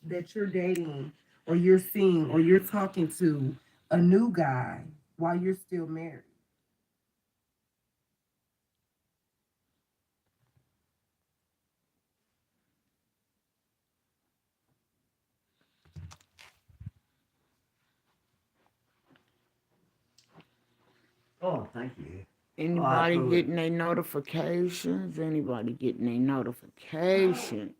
that you're dating or you're seeing or you're talking to a new guy while you're still married. Oh, thank you. Oh, I Anybody approve it. getting their notifications? Anybody getting their notification?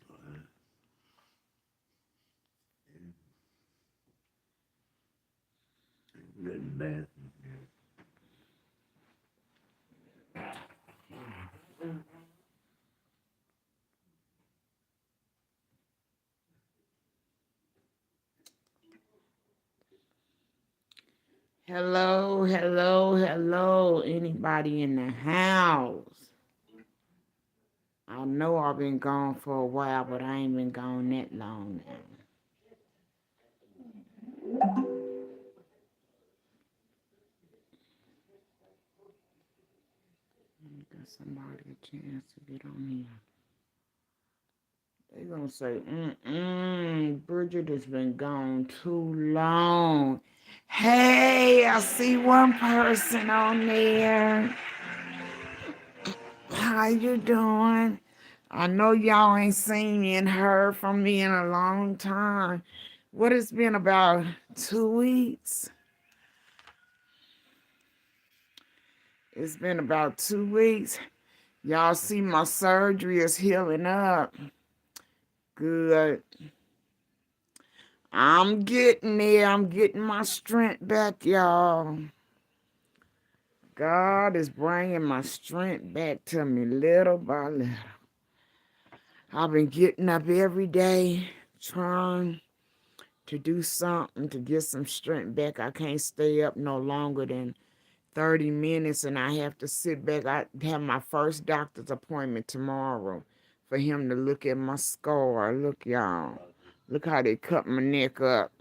Good and bad. Hello, hello, hello. Anybody in the house? I know I've been gone for a while, but I ain't been gone that long now. Give somebody a chance to get on here. They gonna say, Bridget has been gone too long. Hey, I see one person on there. How you doing? I know y'all ain't seen me and heard from me in a long time. What it's been about 2 weeks? It's been about 2 weeks. Y'all see my surgery is healing up. Good. I'm getting there. I'm getting my strength back, y'all. God is bringing my strength back to me little by little. I've been getting up every day trying to do something to get some strength back. I can't stay up no longer than 30 minutes and I have to sit back. I have my first doctor's appointment tomorrow for him to look at my scar. Look, y'all. Look how they cut my neck up.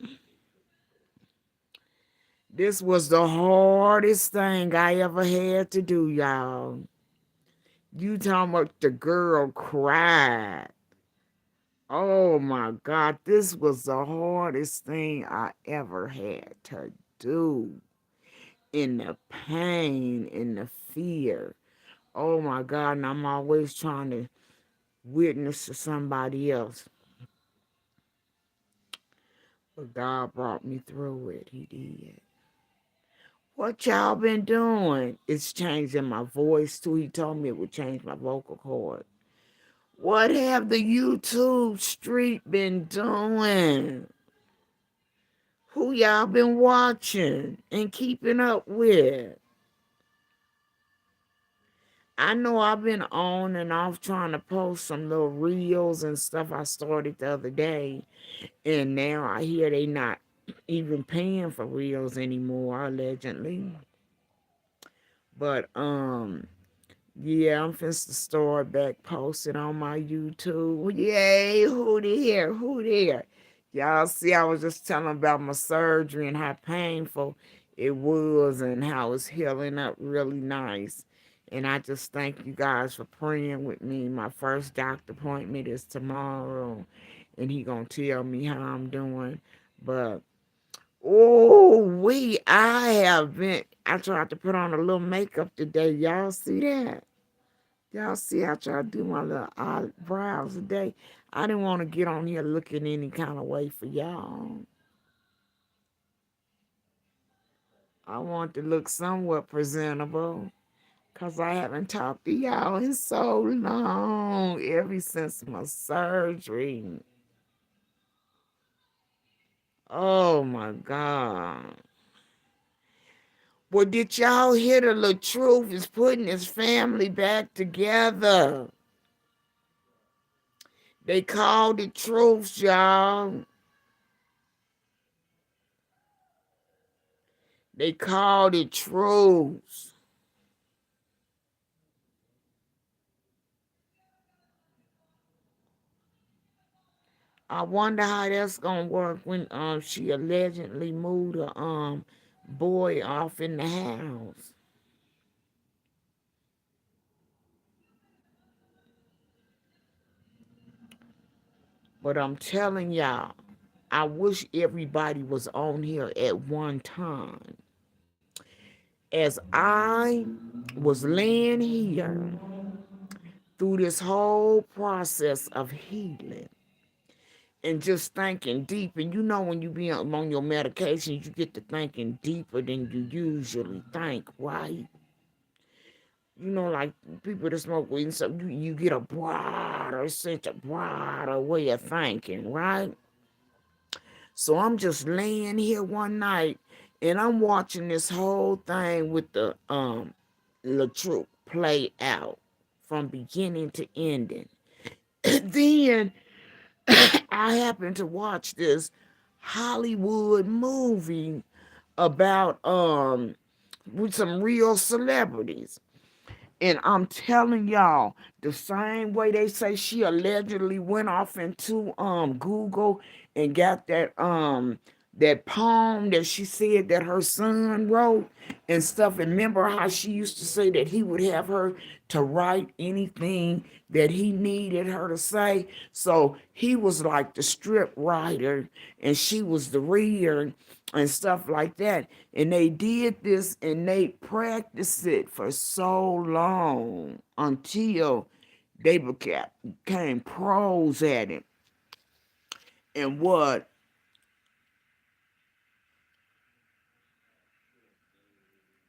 This was the hardest thing I ever had to do, y'all. You talking about the girl cried. Oh my God, this was the hardest thing I ever had to do. In the pain, in the fear. Oh my God, and I'm always trying to witness to somebody else. But God brought me through it. He did. What y'all been doing? It's changing my voice too. He told me it would change my vocal cord. What have the YouTube street been doing? Who y'all been watching and keeping up with? I know I've been on and off trying to post some little reels and stuff I started the other day. And now I hear they not even paying for reels anymore, allegedly. But yeah, I'm finna start back posting on my YouTube. Yay, who there? Who there? Y'all see, I was just telling about my surgery and how painful it was and how it's healing up really nice. And I just thank you guys for praying with me. My first doctor appointment is tomorrow, and he gonna tell me how I'm doing. But oh, I have been. I tried to put on a little makeup today. Y'all see that? Y'all see I try to do my little eyebrows today. I didn't want to get on here looking any kind of way for y'all. I want to look somewhat presentable because I haven't talked to y'all in so long, ever since my surgery. Oh my God. Well, did y'all hear the little truth is putting his family back together? They called it truth, y'all. They called it truth. I wonder how that's gonna work when she allegedly moved a boy off in the house. But I'm telling y'all. I wish everybody was on here at one time. As I was laying here through this whole process of healing and just thinking deep, and you know when you be on your medications, you get to thinking deeper than you usually think, right? You know, like people that smoke weed and stuff, you get a broader sense, a broader way of thinking, right? So I'm just laying here one night and I'm watching this whole thing with the LaTruth play out from beginning to ending. Then I happened to watch this Hollywood movie about with some real celebrities. And I'm telling y'all, the same way they say she allegedly went off into Google and got that poem that she said that her son wrote and stuff. And remember how she used to say that he would have her to write anything that he needed her to say. So he was like the strip writer and she was the reader and stuff like that. And they did this and they practiced it for so long until they became pros at it. And what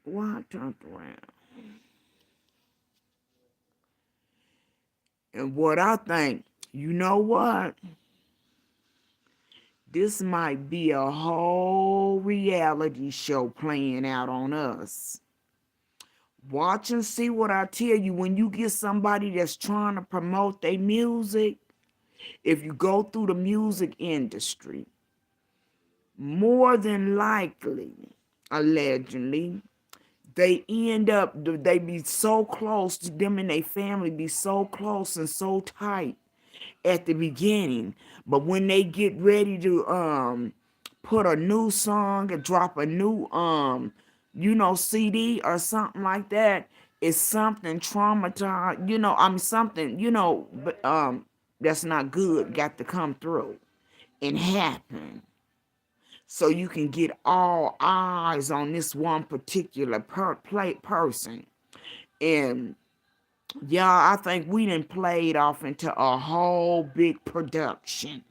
I turned around. And what I think, you know what? This might be a whole reality show playing out on us. Watch and see what I tell you. When you get somebody that's trying to promote their music, if you go through the music industry, more than likely, allegedly, they be so close to them and their family, be so close and so tight at the beginning. But when they get ready to put a new song and drop a new CD or something like that, it's something traumatized, something, but that's not good got to come through and happen. So you can get all eyes on this one particular person. And yeah, I think we done played off into a whole big production.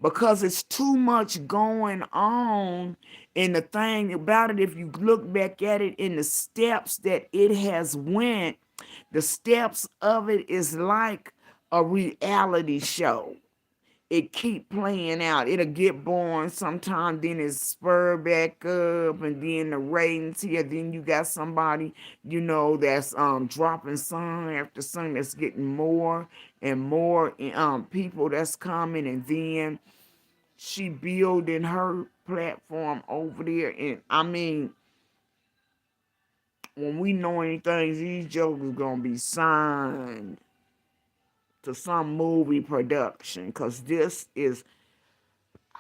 Because it's too much going on. And the thing about it, if you look back at it in the steps that it has went, the steps of it is like a reality show. It keep playing out. It'll get boring sometime, then it spur back up, and then the ratings here. Then you got somebody, that's dropping song after song that's getting more and more people that's coming, and then she building her platform over there. And I mean, when we know anything, these jokers gonna be signed to some movie production, because this is,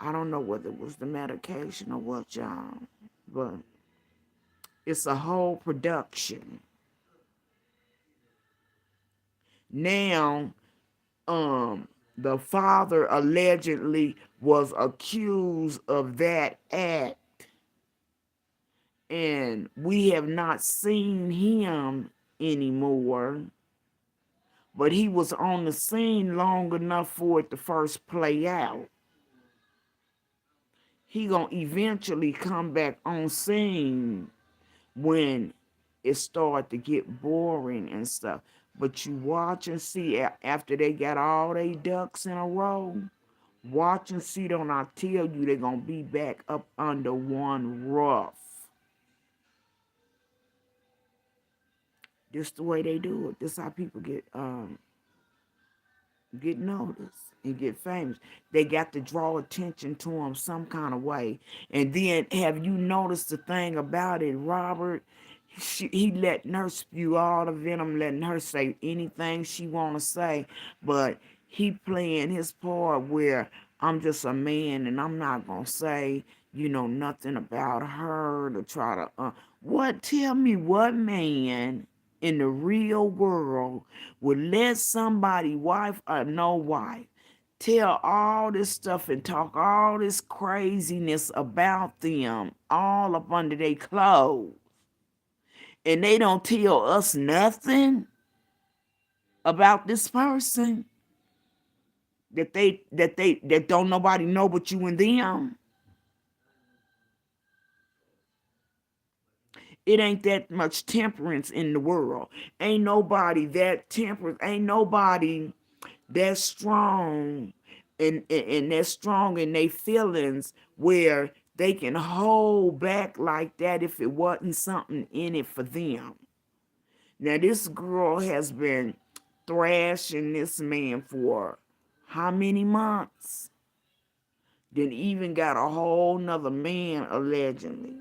I don't know whether it was the medication or what, y'all, but it's a whole production. Now, the father allegedly was accused of that act, and we have not seen him anymore. But he was on the scene long enough for it to first play out. He gonna eventually come back on scene when it start to get boring and stuff. But you watch and see after they got all their ducks in a row, watch and see, don't I tell you, they're gonna be back up under one roof. This the way they do it. This how people get noticed and get famous. They got to draw attention to them some kind of way. And then, have you noticed the thing about it, Robert? He letting her spew all the venom, letting her say anything she want to say, but he playing his part where I'm just a man and I'm not gonna say nothing about her to try to tell me what man in the real world would let somebody, wife or no wife, tell all this stuff and talk all this craziness about them all up under their clothes. And they don't tell us nothing about this person that don't nobody know but you and them. It ain't that much temperance in the world. Ain't nobody that temperance. Ain't nobody that strong and they're strong in their feelings where they can hold back like that if it wasn't something in it for them. Now this girl has been thrashing this man for how many months? Then even got a whole nother man allegedly.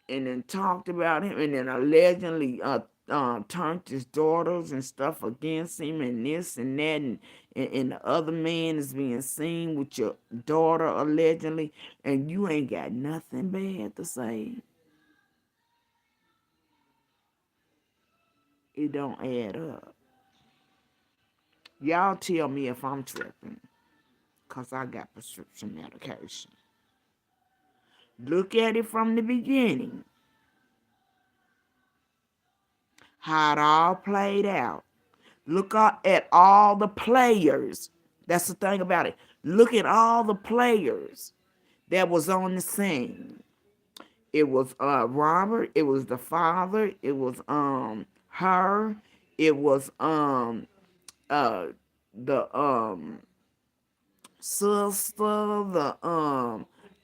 And then talked about him and then allegedly turned his daughters and stuff against him and this and that and the other man is being seen with your daughter allegedly and you ain't got nothing bad to say. It don't add up. Y'all tell me if I'm tripping because I got prescription medication. Look at it from the beginning. How it all played out. Look at all the players. That's the thing about it. Look at all the players that was on the scene. It was Robert, it was the father, it was her, it was the sister,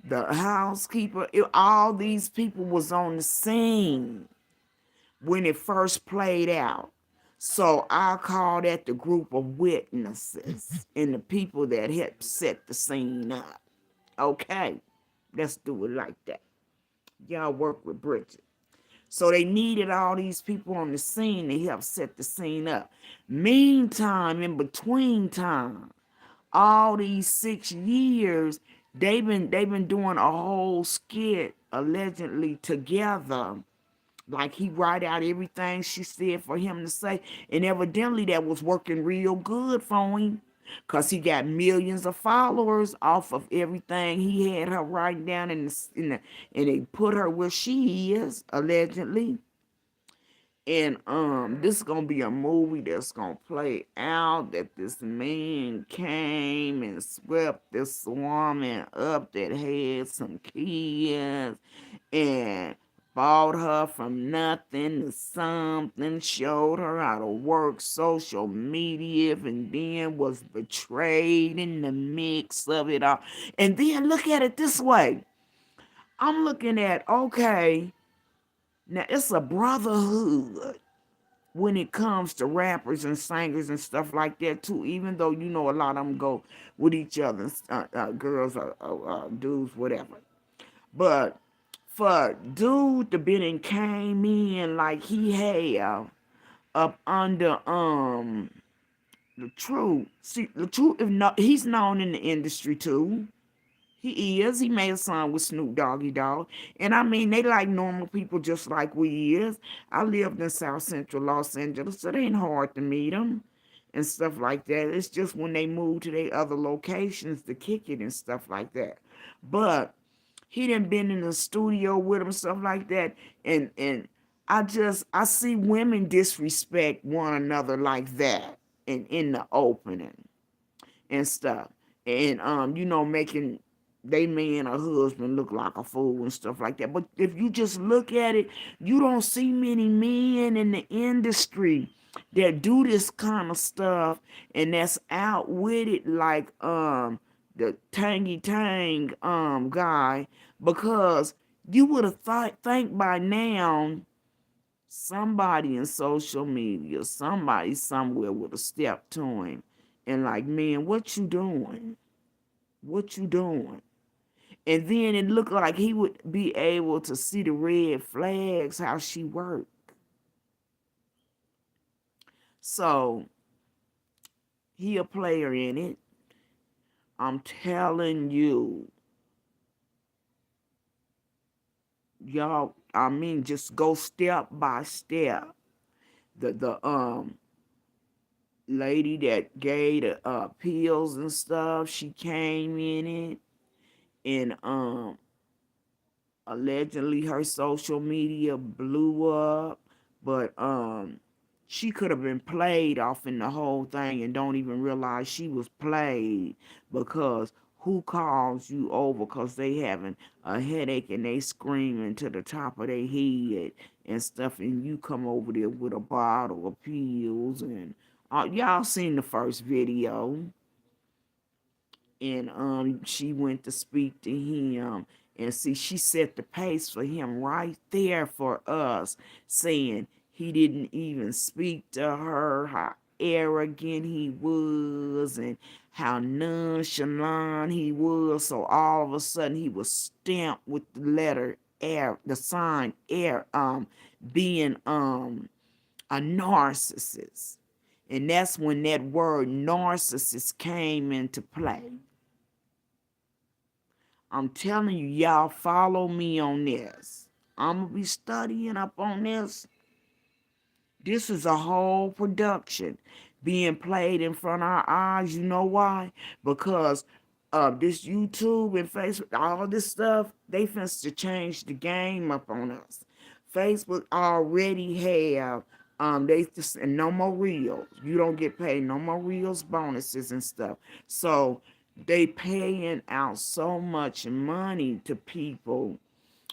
the housekeeper. All these people was on the scene when it first played out. So I call that the group of witnesses and the people that helped set the scene up. Okay, let's do it like that. Y'all work with Bridget. So they needed all these people on the scene to help set the scene up. Meantime, in between time, all these 6 years, they've been doing a whole skit allegedly together. Like he write out everything she said for him to say. And evidently that was working real good for him. Because he got millions of followers off of everything he had her writing down and they put her where she is, allegedly. And this is gonna be a movie that's gonna play out that this man came and swept this woman up that had some kids and bought her from nothing to something, showed her how to work social media, and then was betrayed in the mix of it all. And then look at it this way. I'm looking at, okay, now it's a brotherhood when it comes to rappers and singers and stuff like that too, even though you know a lot of them go with each other, girls or dudes, whatever. But for dude to been and came in like he have up under the truth. See, the truth, if not, he's known in the industry too. He is. He made a song with Snoop Doggy Dogg. And I mean, they like normal people just like we is. I lived in South Central Los Angeles, so it ain't hard to meet them and stuff like that. It's just when they move to their other locations to kick it and stuff like that. But he done been in the studio with him, stuff like that. And I see women disrespect one another like that in the opening and stuff. And making they man or husband look like a fool and stuff like that. But if you just look at it, you don't see many men in the industry that do this kind of stuff and that's out with it like the Tangy Tang guy, because you would have think by now somebody in social media, somebody somewhere would have stepped to him and like, man, what you doing? What you doing? And then it looked like he would be able to see the red flags, how she worked. So he a player in it. I'm telling you, y'all, I mean, just go step by step. The lady that gave the pills and stuff, she came in it, and allegedly her social media blew up, but she could have been played off in the whole thing and don't even realize she was played, because who calls you over because they having a headache and they screaming to the top of their head and stuff, and you come over there with a bottle of pills, and y'all seen the first video, and she went to speak to him, and see, she set the pace for him right there for us, saying he didn't even speak to her, how arrogant he was, and how nonchalant he was. So all of a sudden he was stamped with the letter R, the sign R, being a narcissist. And that's when that word narcissist came into play. I'm telling you, y'all follow me on this. I'm going to be studying up on this. This is a whole production being played in front of our eyes. You know why? Because this YouTube and Facebook, all this stuff, they finna to change the game up on us. Facebook already have they just, and no more reels. You don't get paid no more reels, bonuses and stuff. So they paying out so much money to people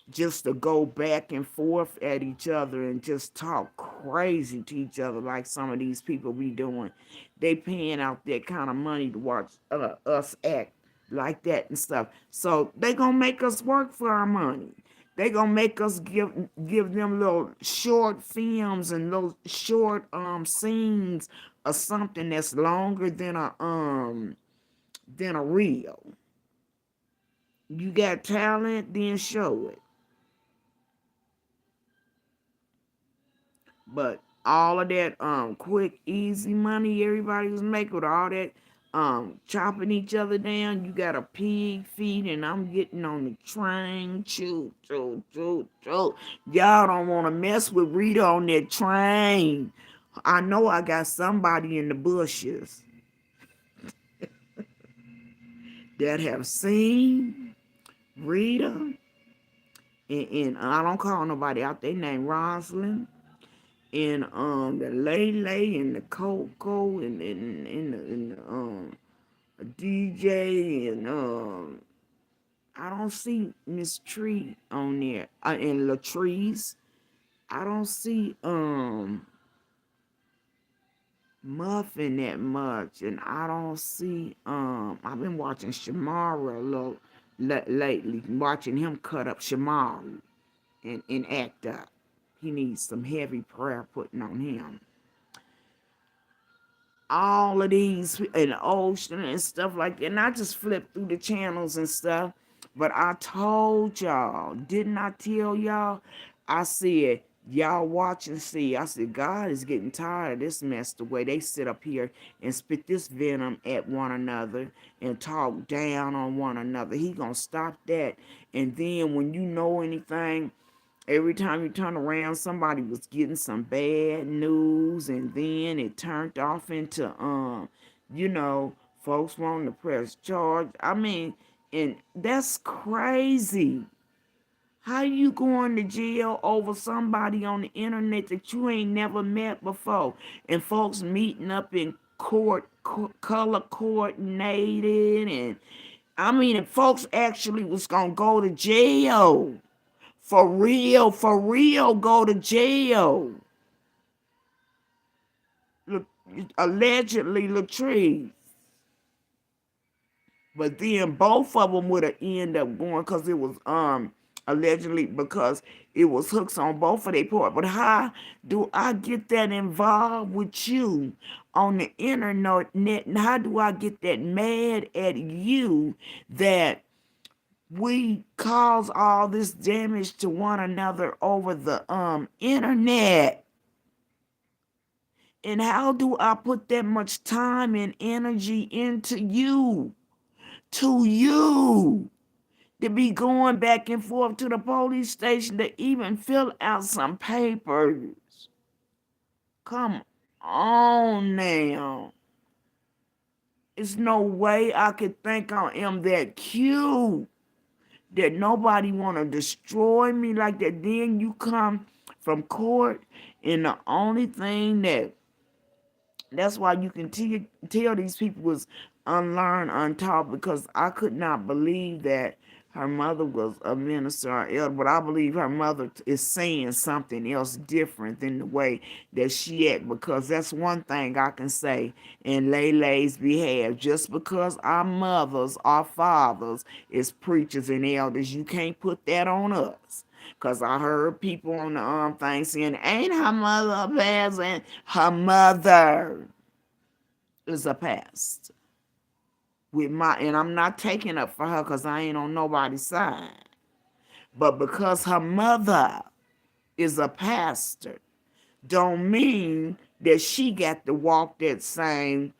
just to go back and forth at each other and just talk crazy to each other like some of these people be doing. They paying out that kind of money to watch us act like that and stuff. So they gonna make us work for our money. They gonna make us give them little short films and little short scenes or something that's longer than a reel. You got talent, then show it. But all of that quick, easy money everybody was making with all that chopping each other down. You got a pig feet, and I'm getting on the train. Choo, choo, choo, choo. Y'all don't want to mess with Rita on that train. I know I got somebody in the bushes that have seen Rita, and I don't call nobody out. They name Rosalind, and the Lay and the Coco and the DJ, and I don't see Miss Tree on there, and Latrice. I don't see Muffin that much, and I don't see I've been watching Shamara a little lately, watching him cut up Shamari and act up. He needs some heavy prayer putting on him. All of these and Ocean and stuff like that. And I just flipped through the channels and stuff. But I told y'all, didn't I tell y'all? I said, y'all watch and see. I said, God is getting tired of this mess, the way they sit up here and spit this venom at one another and talk down on one another. He gonna stop that. And then when you know anything, every time you turn around, somebody was getting some bad news, and then it turned off into folks wanting to press charge. I mean, and that's crazy. How you going to jail over somebody on the internet that you ain't never met before, and folks meeting up in court, color coordinated, and I mean, if folks actually was gonna go to jail. For real, go to jail. Allegedly, Latrice. But then both of them would have ended up going, because it was allegedly, because it was hooks on both of their part. But how do I get that involved with you on the internet? And how do I get that mad at you that we cause all this damage to one another over the internet? And how do I put that much time and energy into you, to be going back and forth to the police station to even fill out some papers? Come on now. There's no way I could think I am that cute that nobody want to destroy me like that. Then you come from court, and the only thing that's why you can tell these people was unlearned, untaught, because I could not believe that her mother was a minister or elder, but I believe her mother is saying something else different than the way that she act, because that's one thing I can say in Laylay's behalf. Just because our mothers, our fathers is preachers and elders, you can't put that on us. Cause I heard people on the thing saying, "Ain't her mother a pastor?" And her mother is a pastor. And I'm not taking up for her because I ain't on nobody's side. But because her mother is a pastor, don't mean that she got to walk that same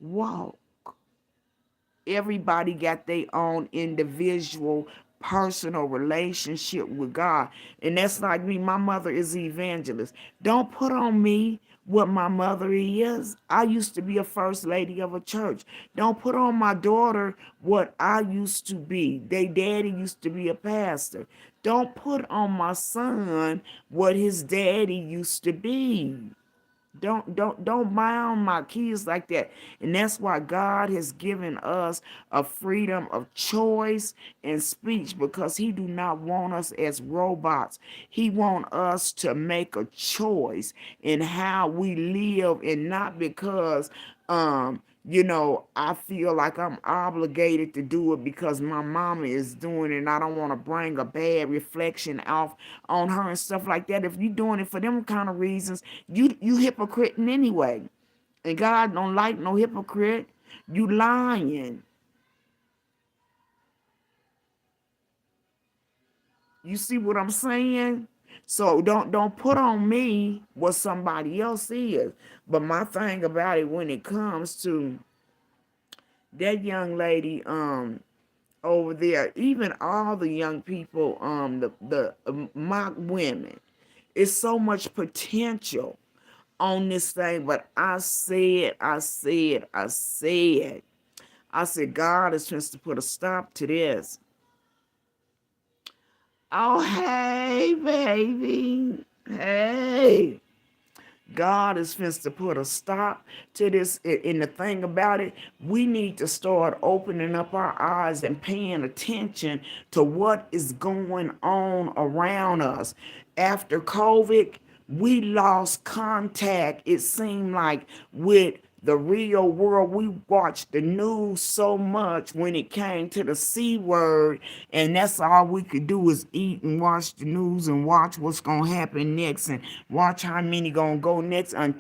walk. Everybody got their own individual personal relationship with God. And that's like me. My mother is an evangelist. Don't put on me what my mother is. I used to be a first lady of a church. Don't put on my daughter what I used to be. They daddy used to be a pastor. Don't put on my son what his daddy used to be. Don't bound my kids like that. And that's why God has given us a freedom of choice and speech, because he do not want us as robots. He want us to make a choice in how we live, and not because I feel like I'm obligated to do it because my mama is doing it and I don't want to bring a bad reflection off on her and stuff like that. If you're doing it for them kind of reasons, you hypocrite anyway. And God don't like no hypocrite. You lying. You see what I'm saying? So don't put on me what somebody else is. But my thing about it, when it comes to that young lady over there, even all the young people, the mock women, it's so much potential on this thing. But I said, God is trying to put a stop to this. Oh, hey, baby. Hey. God is finna to put a stop to this. And the thing about it, we need to start opening up our eyes and paying attention to what is going on around us. After COVID, we lost contact, it seemed like, with the real world. We watched the news so much when it came to the C word, and that's all we could do is eat and watch the news and watch what's gonna happen next and watch how many gonna go next and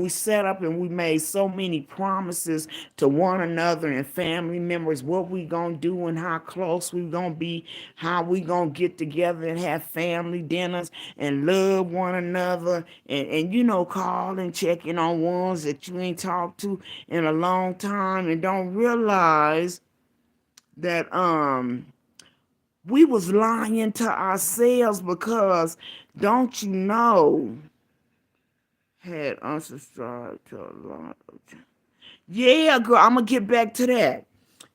we set up and we made so many promises to one another and family members, what we gonna do and how close we gonna be, how we gonna get together and have family dinners and love one another, and call and checking on ones that you ain't talked to in a long time, and don't realize that we was lying to ourselves, because don't you know, had unsubscribed to a lot of, yeah, girl, I'm gonna get back to that.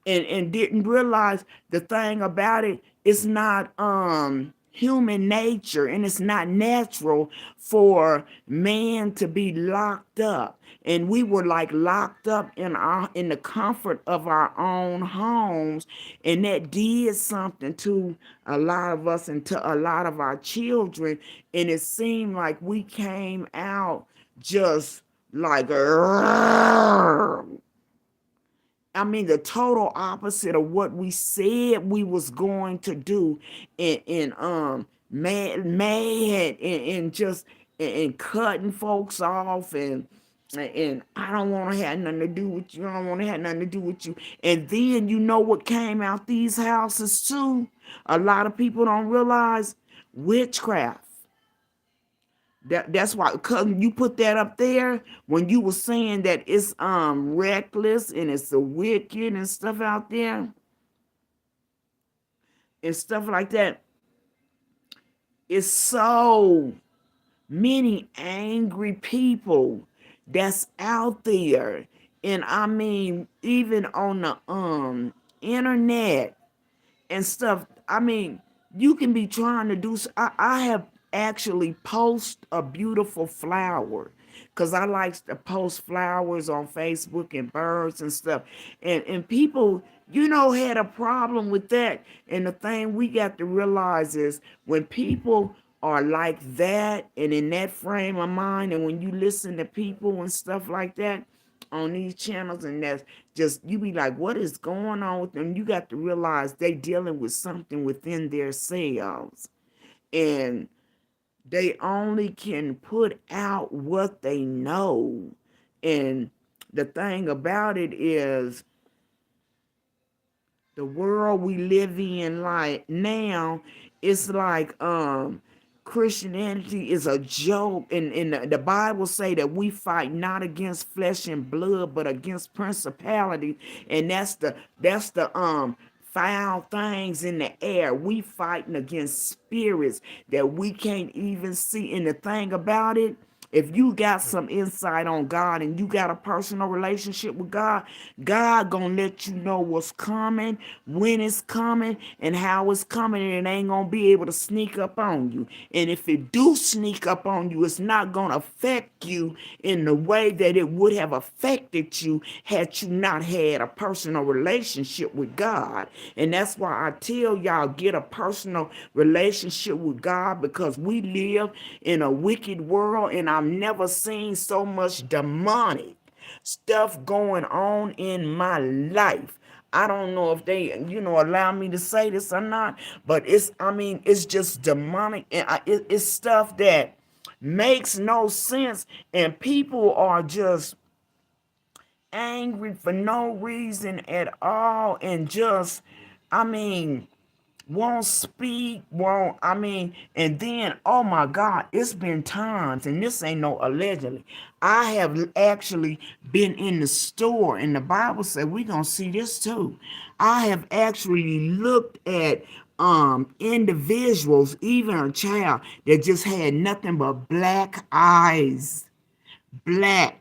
And didn't realize the thing about it, it's not human nature, and it's not natural for man to be locked up. And we were like locked up in the comfort of our own homes, and that did something to a lot of us and to a lot of our children. And it seemed like we came out just like the total opposite of what we said we was going to do, and mad and just and cutting folks off, and I don't want to have nothing to do with you. I don't want to have nothing to do with you. And then what came out these houses too? A lot of people don't realize witchcraft. That's why, cause you put that up there when you were saying that it's reckless and it's the wicked and stuff out there and stuff like that. It's so many angry people that's out there. And I mean, even on the internet and stuff. I mean, you can be trying to do. I have actually post a beautiful flower because I like to post flowers on Facebook and birds and stuff. And people, had a problem with that. And the thing we got to realize is when people are like that and in that frame of mind, and when you listen to people and stuff like that on these channels, and that's just, you be like, what is going on with them? You got to realize they dealing with something within their selves, and they only can put out what they know. And the thing about it is, the world we live in like now, it's like Christianity is a joke, and the Bible say that we fight not against flesh and blood but against principality, and that's the foul things in the air. We fighting against spirits that we can't even see. And the thing about it, if you got some insight on God and you got a personal relationship with God, God gonna let you know what's coming, when it's coming, and how it's coming, and it ain't gonna be able to sneak up on you. And if it do sneak up on you, it's not gonna affect you in the way that it would have affected you had you not had a personal relationship with God. And that's why I tell y'all, get a personal relationship with God, because we live in a wicked world, and I've never seen so much demonic stuff going on in my life. I don't know if they, allow me to say this or not, but it's just demonic, and it's stuff that makes no sense, and people are just angry for no reason at all, and just, I mean, won't speak, and then, oh my God, it's been times, and this ain't no allegedly. I have actually been in the store, and the Bible said we gonna see this too. I have actually looked at individuals, even a child that just had nothing but black eyes, black.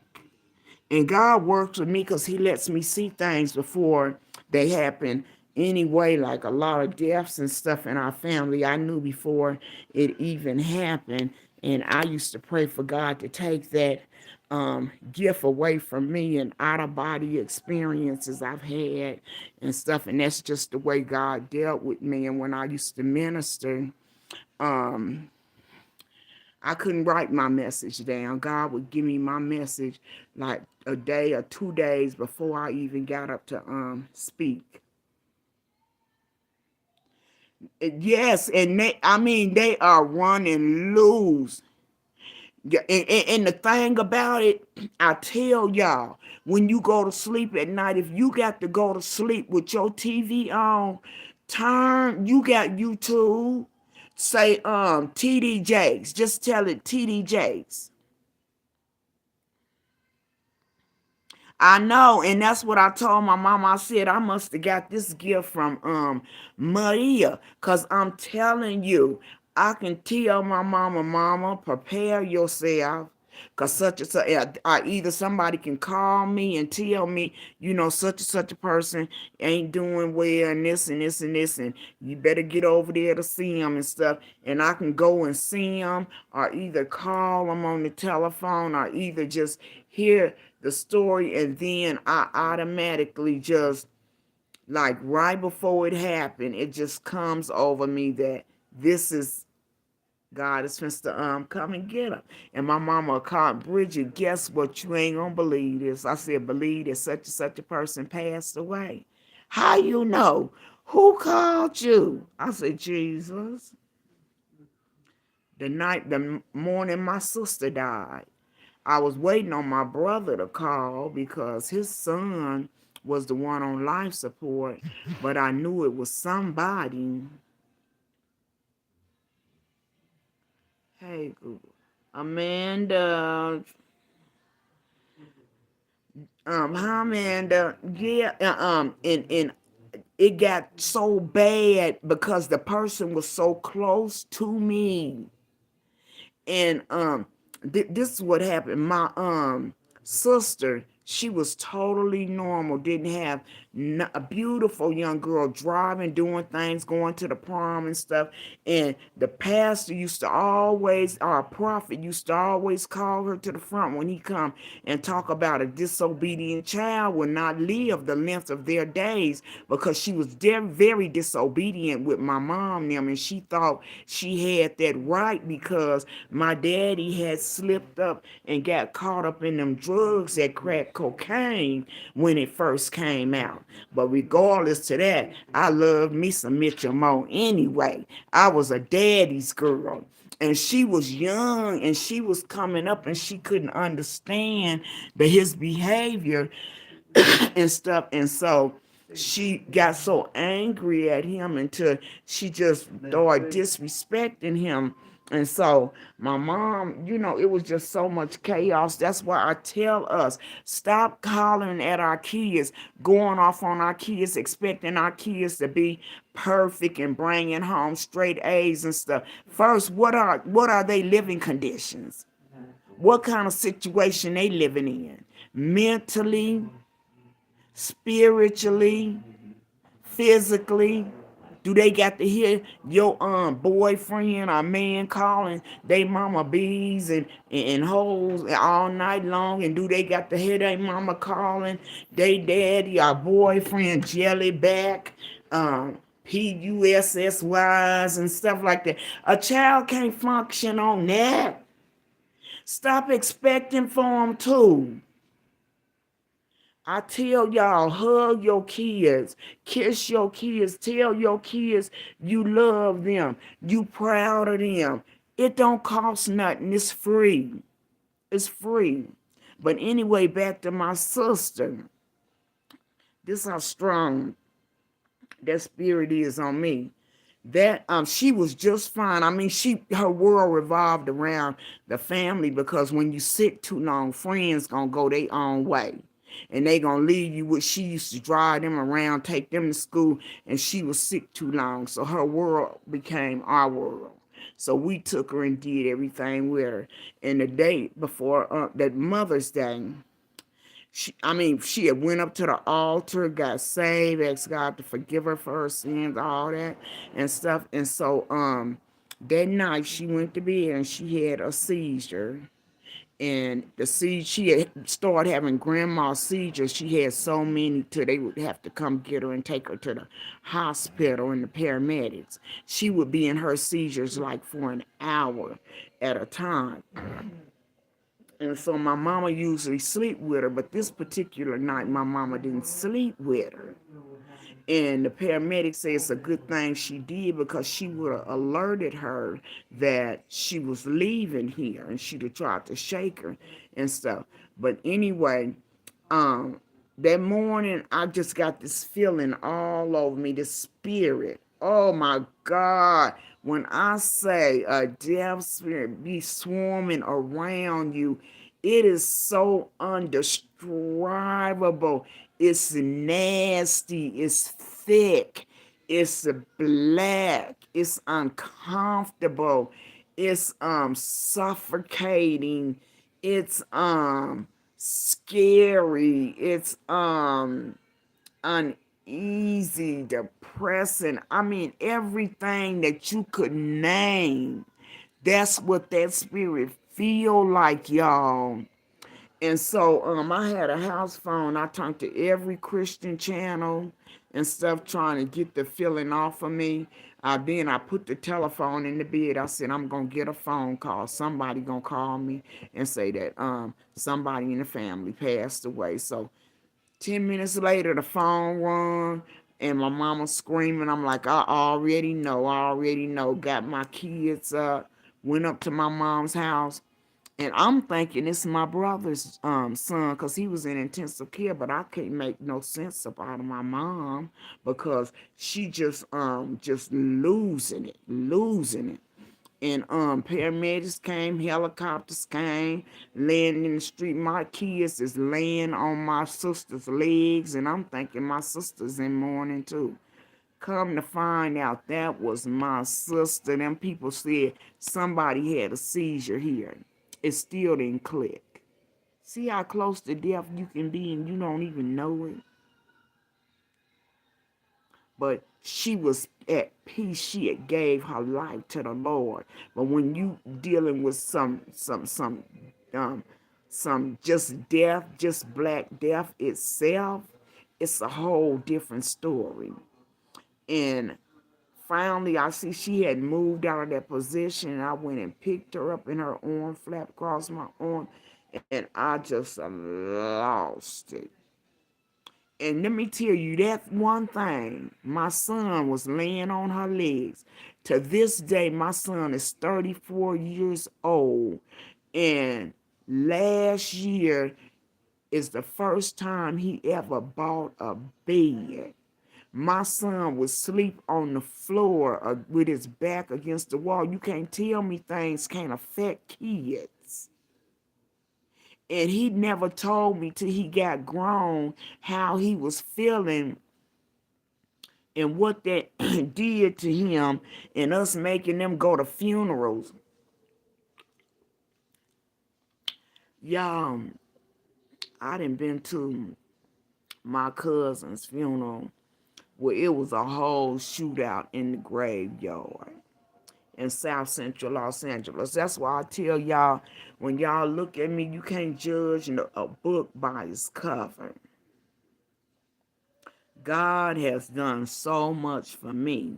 And God works with me because He lets me see things before they happen anyway, like a lot of deaths and stuff in our family. I knew before it even happened. And I used to pray for God to take that gift away from me, and out of body experiences I've had and stuff. And that's just the way God dealt with me. And when I used to minister, I couldn't write my message down. God would give me my message like a day or 2 days before I even got up to speak. Yes, and they are running loose. Yeah, and the thing about it, I tell y'all, when you go to sleep at night, if you got to go to sleep with your TV on, you got YouTube, say TD Jakes, just tell it TD Jakes. I know, and that's what I told my mama. I said I must have got this gift from Maria, cause I'm telling you, I can tell my mama, prepare yourself, cause such and such. Either somebody can call me and tell me, such and such a person ain't doing well, and this and this and this, and you better get over there to see them and stuff. And I can go and see them, or either call them on the telephone, or either just hear the story, and then I automatically just, like, right before it happened, it just comes over me that this is God is supposed to come and get him. And my mama called, Bridget, guess what? You ain't gonna believe this. I said, believe that such and such a person passed away. How you know? Who called you? I said, Jesus. The morning my sister died, I was waiting on my brother to call because his son was the one on life support, but I knew it was somebody. Hey, Google. Amanda. Hi, Amanda. Yeah, and it got so bad because the person was so close to me. And this is what happened. My sister, she was totally normal, didn't have a beautiful young girl driving, doing things, going to the prom and stuff. And the pastor used to always, our prophet used to always call her to the front when he come and talk about a disobedient child will not live the length of their days, because she was very disobedient with my mom and them, and she thought she had that right because my daddy had slipped up and got caught up in them drugs that crack cocaine when it first came out. But regardless to that, I loved me some Mitchell Moe anyway. I was a daddy's girl. And she was young and she was coming up and she couldn't understand his behavior and stuff. And so she got so angry at him until she just started disrespecting him. And so my mom, it was just so much chaos. That's why I tell us, stop hollering at our kids, going off on our kids, expecting our kids to be perfect and bringing home straight A's and stuff. First, what are they living conditions? What kind of situation they living in? Mentally, spiritually, physically. Do they got to hear your boyfriend or man calling they mama bees and hoes all night long? And do they got to hear they mama calling they daddy or boyfriend jellyback, PUSSYs and stuff like that? A child can't function on that. Stop expecting for them too. I tell y'all, hug your kids, kiss your kids, tell your kids you love them, you proud of them. It don't cost nothing. It's free. It's free. But anyway, back to my sister. This is how strong that spirit is on me. That she was just fine. I mean, her world revolved around the family, because when you sit too long, friends gonna go their own way. And they gonna leave you with, she used to drive them around, take them to school, and she was sick too long. So her world became our world. So we took her and did everything with her. And the day before that Mother's Day, she had went up to the altar, got saved, asked God to forgive her for her sins, all that and stuff. And so that night she went to bed and she had a seizure. And she had started having grandma seizures. She had so many till they would have to come get her and take her to the hospital and the paramedics. She would be in her seizures like for an hour at a time. And so my mama usually sleep with her, but this particular night my mama didn't sleep with her. And the paramedics say it's a good thing she did, because she would have alerted her that she was leaving here and she'd have tried to shake her and stuff. But anyway, that morning I just got this feeling all over me, this spirit. Oh my God. When I say a death spirit be swarming around you, it is so undescribable. It's nasty. It's thick. It's black. It's uncomfortable. It's suffocating. It's scary. It's uneasy, depressing. I mean, everything that you could name. That's what that spirit feel like, y'all. And so I had a house phone. I turned to every Christian channel and stuff, trying to get the feeling off of me. Then I put the telephone in the bed. I said, I'm going to get a phone call. Somebody going to call me and say that somebody in the family passed away. So 10 minutes later, the phone rung and my mama screaming. I'm like, I already know. Got my kids up, went up to my mom's house. And I'm thinking it's my brother's son, because he was in intensive care, but I can't make no sense about my mom, because she just losing it. And paramedics came, helicopters came, laying in the street. My kids is laying on my sister's legs, and I'm thinking my sister's in mourning too. Come to find out, that was my sister. Them people said somebody had a seizure here. It still didn't click. See how close to death you can be and you don't even know it? But she was at peace. She had gave her life to the Lord. But when you dealing with some just death, just black death itself, it's a whole different story. And finally, I see she had moved out of that position, and I went and picked her up, and her arm flapped across my arm, and I just lost it. And let me tell you, that one thing, my son was laying on her legs. To this day, my son is 34 years old, and last year is the first time he ever bought a bed. My son would sleep on the floor with his back against the wall. You can't tell me things can't affect kids. And he never told me till he got grown how he was feeling and what that did to him, and us making them go to funerals. Y'all, I done been to my cousin's funeral where it was a whole shootout in the graveyard in South Central Los Angeles. That's why I tell y'all, when y'all look at me, you can't judge a book by its cover. God has done so much for me.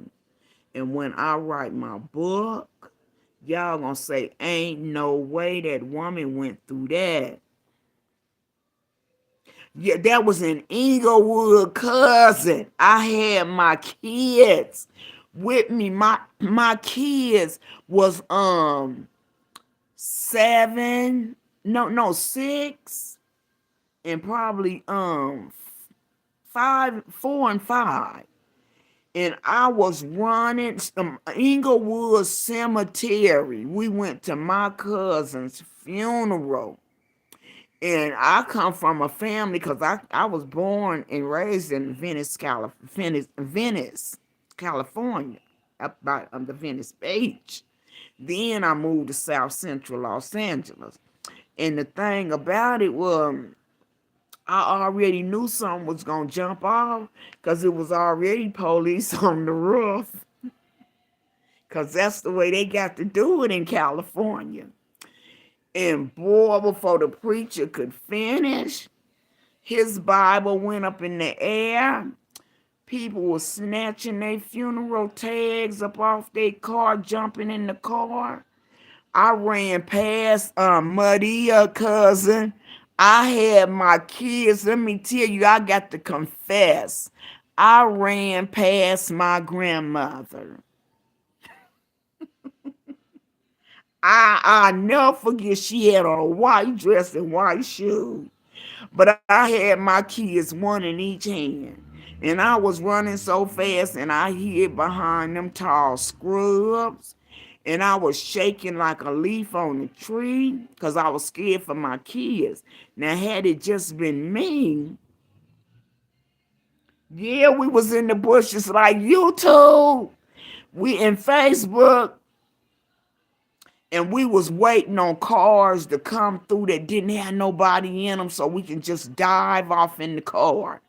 And when I write my book, y'all gonna say, ain't no way that woman went through that. Yeah, that was in Inglewood, cousin. I had my kids with me. My kids was 6 and probably 4 and 5. And I was running Inglewood Cemetery. We went to my cousin's funeral. And I come from a family, because I was born and raised in Venice, California, up by the Venice Beach. Then I moved to South Central Los Angeles. And the thing about it was, I already knew something was going to jump off, because it was already police on the roof. Because that's the way they got to do it in California. And boy, before the preacher could finish, his Bible went up in the air. People were snatching their funeral tags up off their car, jumping in the car. I ran past Maria, cousin. I had my kids. Let me tell you, I got to confess. I ran past my grandmother. I never forget, she had on a white dress and white shoes. But I had my kids, one in each hand. And I was running so fast, and I hid behind them tall scrubs. And I was shaking like a leaf on the tree because I was scared for my kids. Now, had it just been me, yeah, we was in the bushes like YouTube. We in Facebook. And we was waiting on cars to come through that didn't have nobody in them so we can just dive off in the car.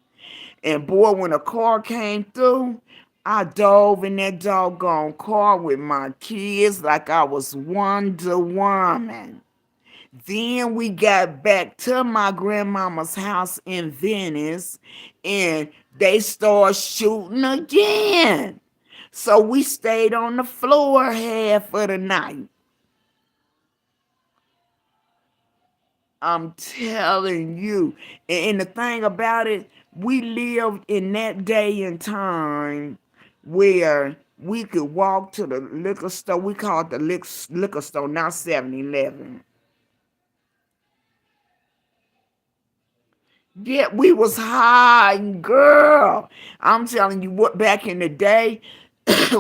And boy, when a car came through, I dove in that doggone car with my kids like I was Wonder Woman. Then we got back to my grandmama's house in Venice, and they started shooting again. So we stayed on the floor half of the night. I'm telling you. And the thing about it, we lived in that day and time where we could walk to the liquor store. We call it the liquor store, not 7-Eleven. Yeah, we was high, girl. I'm telling you what, back in the day,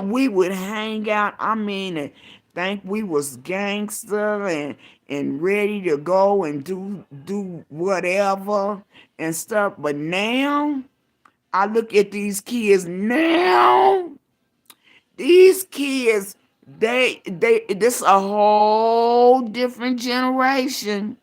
we would hang out. I mean, think we was gangster and ready to go and do whatever and stuff. But now, I look at these kids now. These kids, this a whole different generation.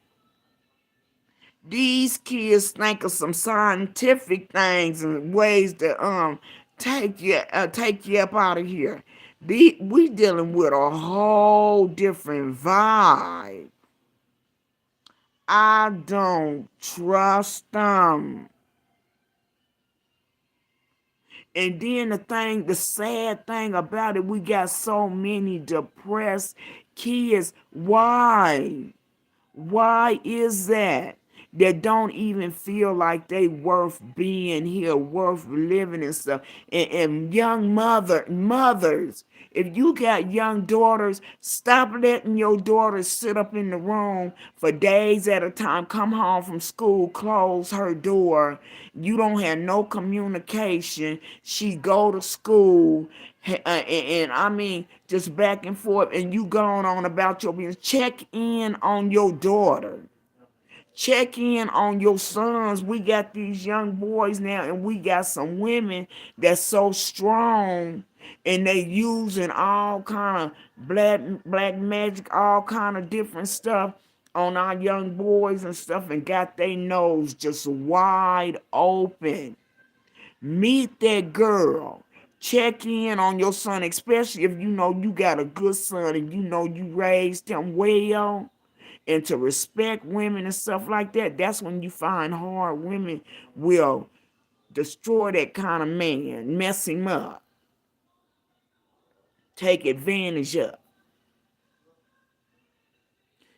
These kids think of some scientific things and ways to take you up out of here. We dealing with a whole different vibe. I don't trust them. And then the sad thing about it, we got so many depressed kids. Why? Why is that? That don't even feel like they worth being here, worth living and stuff. And young mothers, if you got young daughters, stop letting your daughters sit up in the room for days at a time, come home from school, close her door. You don't have no communication. She go to school, and I mean, just back and forth, and you going on about your business. Check in on your daughter. Check in on your sons. We got these young boys now, and we got some women that's so strong, and they using all kind of black magic, all kind of different stuff on our young boys and stuff, and got their nose just wide open. Meet that girl. Check in on your son, especially if you know you got a good son and you know you raised him well, and to respect women and stuff like that. That's when you find hard women will destroy that kind of man, mess him up, take advantage of.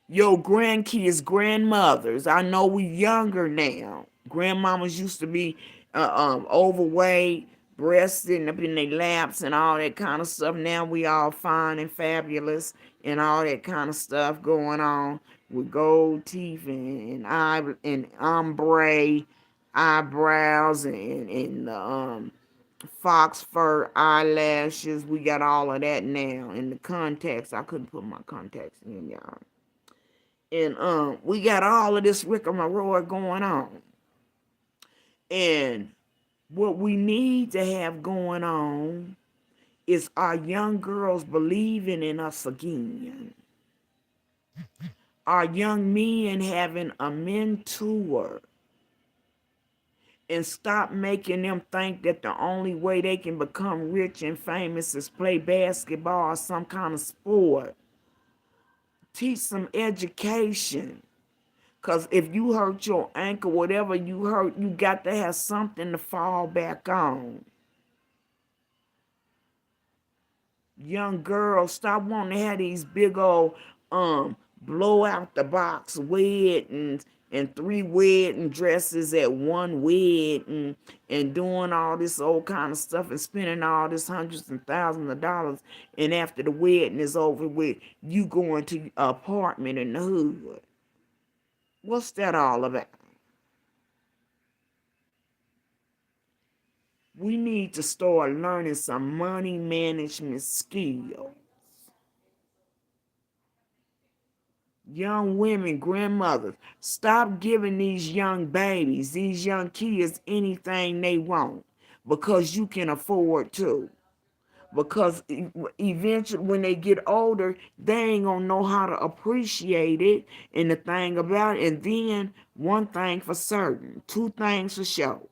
Your grandkids, grandmothers, I know we younger now. Grandmamas used to be overweight, breasts sitting up in their laps and all that kind of stuff. Now we all fine and fabulous and all that kind of stuff going on with gold teeth and ombre eyebrows and fox fur eyelashes. We got all of that now. In the contacts, I couldn't put my contacts in, y'all. And we got all of this rigmarole going on. And what we need to have going on is our young girls believing in us again. Our young men having a mentor. And stop making them think that the only way they can become rich and famous is play basketball or some kind of sport. Teach some education. Because if you hurt your ankle, whatever you hurt, you got to have something to fall back on. Young girls, stop wanting to have these big old blow out the box weddings and 3 wedding dresses at one wedding and doing all this old kind of stuff and spending all this hundreds and thousands of dollars. And after the wedding is over with, you going to an apartment in the hood. What's that all about? We need to start learning some money management skills. Young women, grandmothers, stop giving these young babies, these young kids, anything they want because you can afford to. Because eventually when they get older, they ain't gonna know how to appreciate it. And the thing about it, and then one thing for certain, 2 things for sure.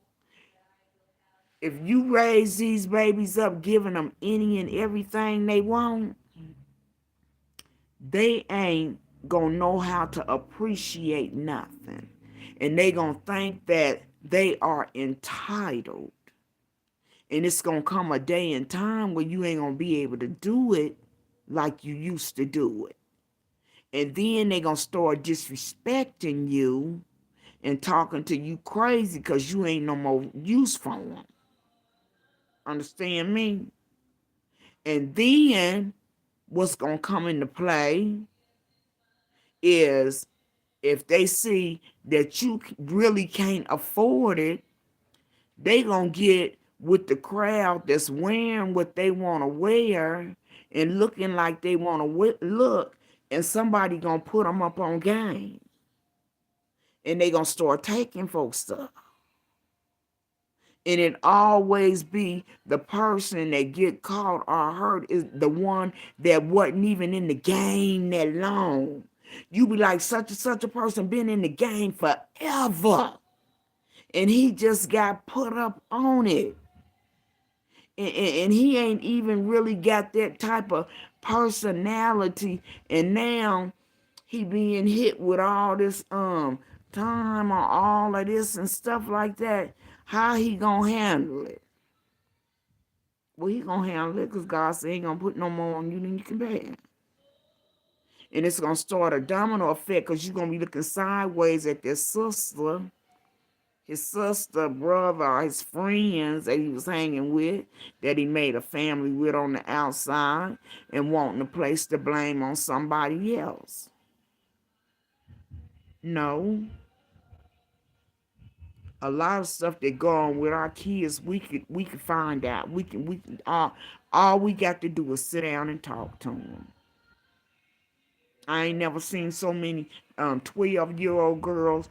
If you raise these babies up giving them any and everything they want, they ain't gonna know how to appreciate nothing. And they gonna think that they are entitled. And it's going to come a day and time where you ain't going to be able to do it like you used to do it. And then they going to start disrespecting you and talking to you crazy because you ain't no more use for them. Understand me? And then what's going to come into play is if they see that you really can't afford it, they going to get with the crowd that's wearing what they want to wear and looking like they want to look, and somebody gonna put them up on game, and they gonna start taking folks stuff, And it always be the person that get caught or hurt is the one that wasn't even in the game that long. You be like, such and such a person been in the game forever, and he just got put up on it. And he ain't even really got that type of personality, and now he being hit with all this time or all of this and stuff like that. How he gonna handle it? Well, he gonna handle it because God said he ain't gonna put no more on you than you can bear. And it's gonna start a domino effect because you're gonna be looking sideways at his sister, brother, or his friends that he was hanging with, that he made a family with on the outside, and wanting to place the blame on somebody else. No. A lot of stuff that go on with our kids, we could find out. We can all we got to do is sit down and talk to them. I ain't never seen so many 12-year-old girls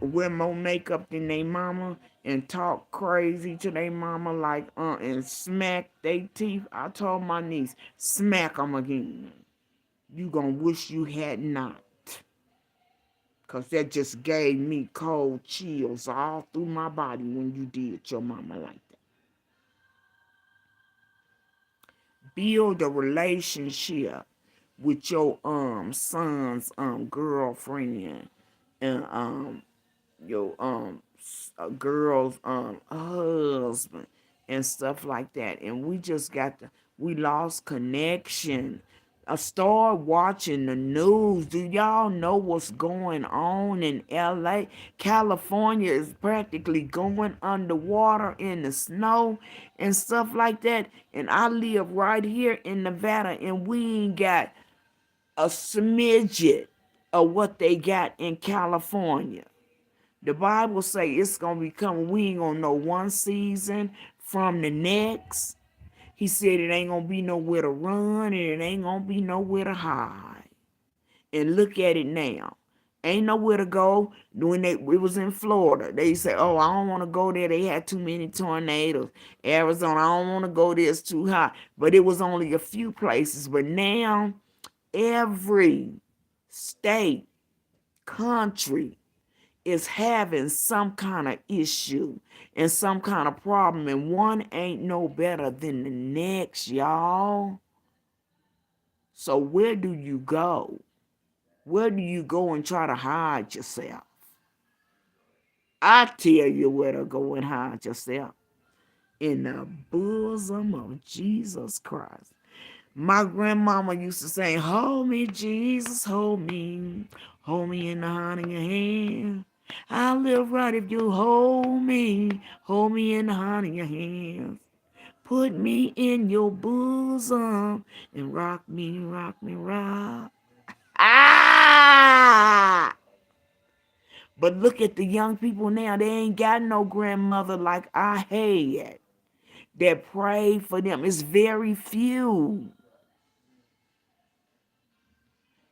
wear more makeup than they mama and talk crazy to their mama like and smack their teeth. I told my niece, smack them again. You gonna wish you had not. Because that just gave me cold chills all through my body when you did your mama like that. Build a relationship with your son's girlfriend and your girl's husband and stuff like that. And we lost connection. Start watching the news. Do y'all know what's going on in LA? California is practically going underwater in the snow and stuff like that. And I live right here in Nevada, and we ain't got a smidget of what they got in California. The Bible say it's gonna be coming. We ain't gonna know one season from the next. He said it ain't gonna be nowhere to run, and it ain't gonna be nowhere to hide. And look at it now. Ain't nowhere to go. When it was in Florida, they say, oh, I don't want to go there. They had too many tornadoes. Arizona, I don't want to go there. It's too hot. But it was only a few places. But now, every state, country is having some kind of issue and some kind of problem, and one ain't no better than the next, y'all. So where do you go? Where do you go and try to hide yourself? I tell you where to go and hide yourself. In the bosom of Jesus Christ. My grandmama used to say, hold me, Jesus, hold me in the heart of your hand. I'll live right if you hold me in the heart of your hands. Put me in your bosom and rock me, rock. Ah! But look at the young people now. They ain't got no grandmother like I had that prayed for them. It's very few.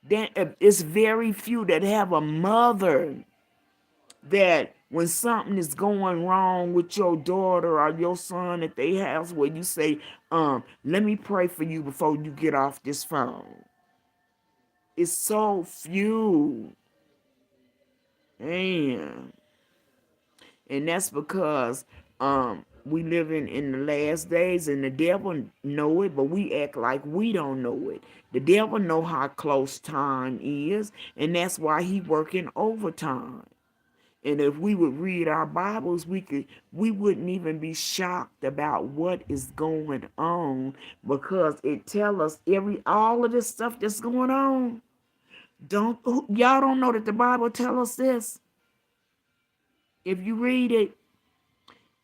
It's very few that have a mother that when something is going wrong with your daughter or your son at their house, where you say, let me pray for you before you get off this phone. It's so few. And that's because we live in the last days, and the devil know it, but we act like we don't know it. The devil know how close time is, and that's why he working overtime. And if we would read our Bibles, we wouldn't even be shocked about what is going on, because it tell us all of this stuff that's going on. Y'all don't know that the Bible tell us this? If you read it,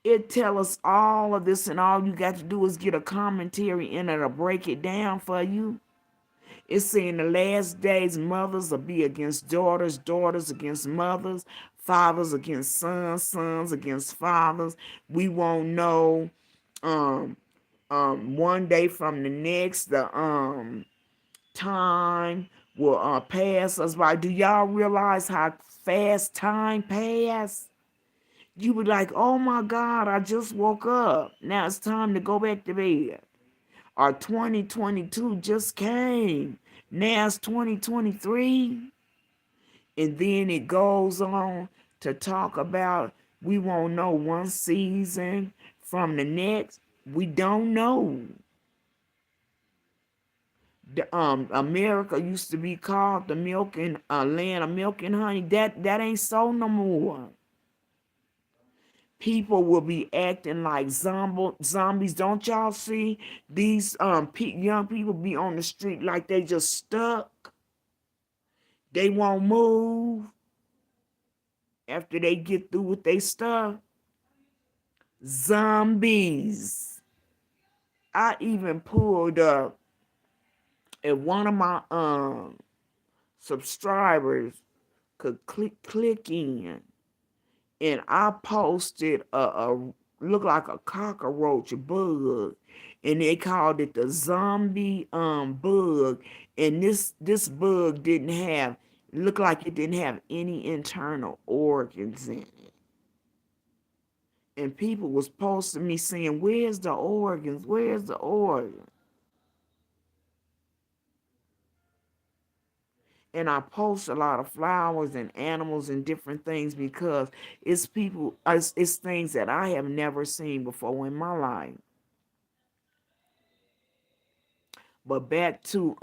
it tell us all of this, and all you got to do is get a commentary in it to break it down for you. It's saying the last days, mothers will be against daughters, daughters against mothers, fathers against sons, sons against fathers. We won't know one day from the next. The time will pass us by. Do y'all realize how fast time pass? You be like, oh my God, I just woke up. Now it's time to go back to bed. Or 2022 just came. Now it's 2023. And then it goes on to talk about we won't know one season from the next. We don't know. America used to be called the milk and land of milk and honey. That ain't so no more. People will be acting like zombies. Don't y'all see these young people be on the street like they just stuck? They won't move after they get through with their stuff. Zombies. I even pulled up if one of my subscribers could click in, and I posted a look like a cockroach bug, and they called it the zombie bug. And this bug didn't have, looked like it didn't have any internal organs in it. And people was posting me saying, where's the organs? Where's the organs? And I post a lot of flowers and animals and different things because it's it's things that I have never seen before in my life. But back to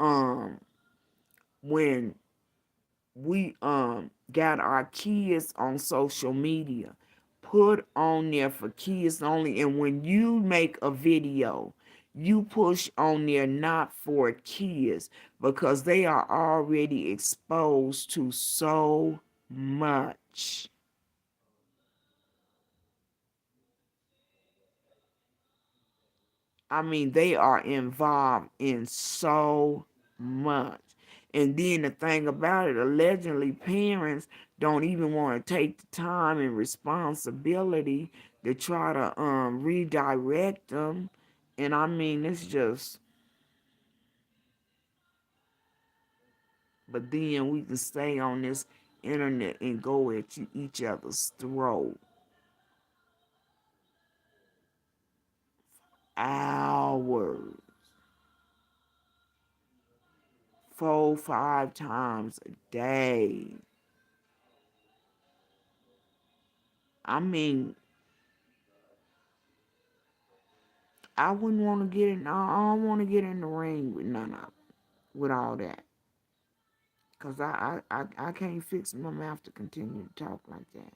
when we got our kids on social media, put on there for kids only. And when you make a video, you push on there not for kids, because they are already exposed to so much. I mean, they are involved in so much. And then the thing about it, allegedly parents don't even want to take the time and responsibility to try to redirect them. And I mean, it's just, but then we can stay on this internet and go at each other's throat. Hours. 4, 5 times a day. I mean, I wouldn't want to get in. I don't want to get in the ring with none of it, with all that, cause I can't fix my mouth to continue to talk like that.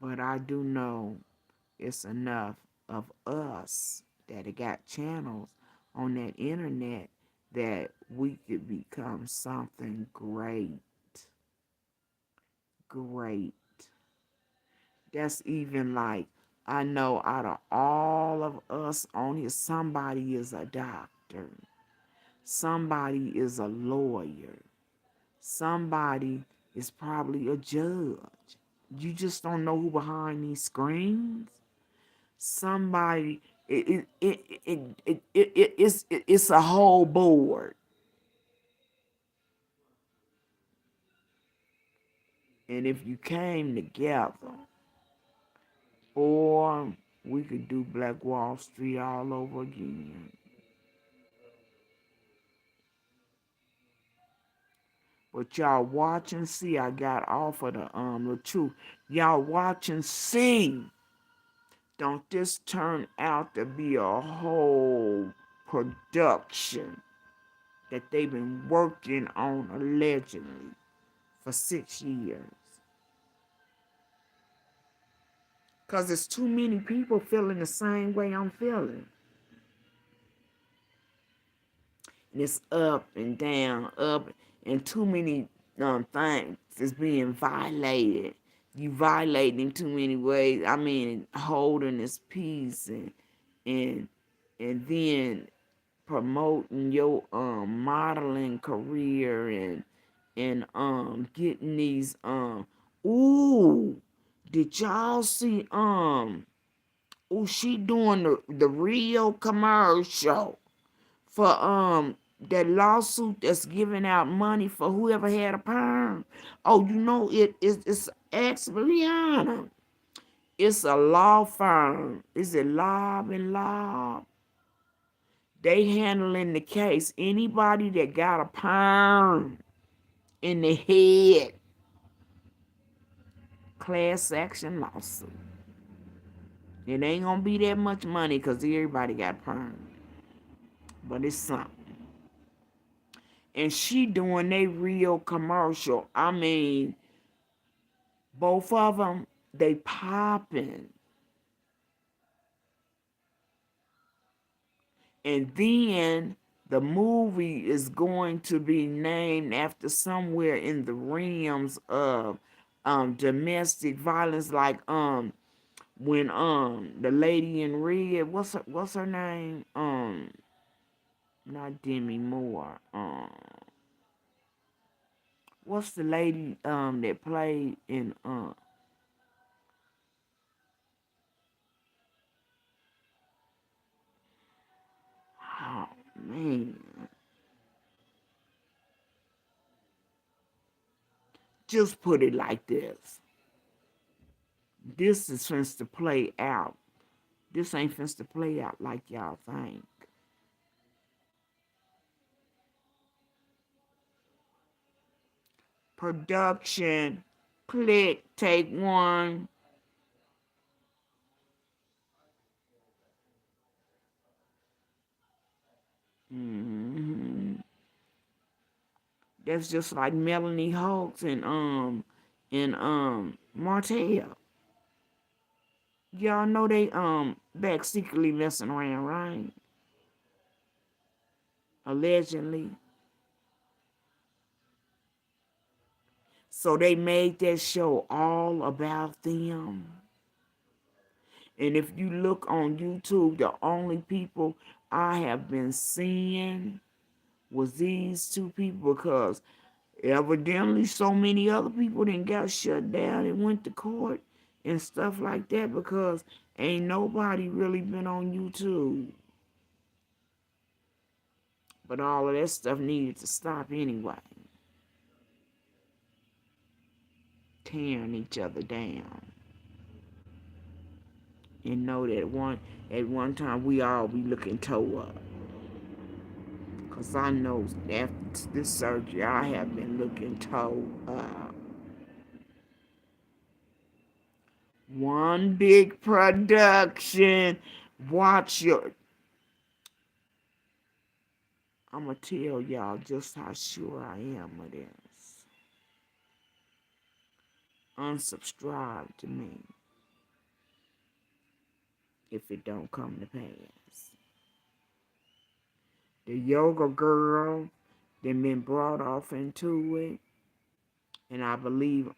But I do know it's enough of us that it got channels on that internet that we could become something great. Great. That's even like, I know out of all of us on here, somebody is a doctor. Somebody is a lawyer. Somebody is probably a judge. You just don't know who behind these screens. Somebody, it's a whole board. And if you came together, or we could do Black Wall Street all over again. But y'all watch and see. I got off of the truth. Y'all watch and see. Don't this turn out to be a whole production that they've been working on allegedly for 6 years? Because there's too many people feeling the same way I'm feeling. And it's up and down, up, and too many things is being violated. You violating too many ways. I mean, holding this peace and then promoting your modeling career and getting these ooh, did y'all see she doing the Rio commercial for that lawsuit that's giving out money for whoever had a perm. Oh, you know it's ex-Rihanna. It's a law firm. Is it Lob and Lob? They handling the case. Anybody that got a perm in the head, class action lawsuit. It ain't gonna be that much money because everybody got perm. But it's something. And she doing a real commercial. I mean, both of them, they popping. And then the movie is going to be named after somewhere in the realms of domestic violence, like when the lady in red, what's her name? Not Demi Moore. What's the lady that played in oh man. Just put it like this. This is finna to play out. This ain't finna to play out like y'all think. Production. Click. Take one. Mm-hmm. That's just like Melanie Hawks and Martell. Y'all know they back secretly messing around, right? Allegedly. So they made that show all about them. And if you look on YouTube, the only people I have been seeing was these two people, because evidently so many other people then got shut down and went to court and stuff like that, because ain't nobody really been on YouTube. But all of that stuff needed to stop anyway. Tearing each other down. And know that at one time we all be looking toe up. Because I know after this surgery I have been looking toe up. One big production. Watch your... I'm going to tell y'all just how sure I am of this. Unsubscribe to me if it don't come to pass. The yoga girl that been brought off into it, and I believe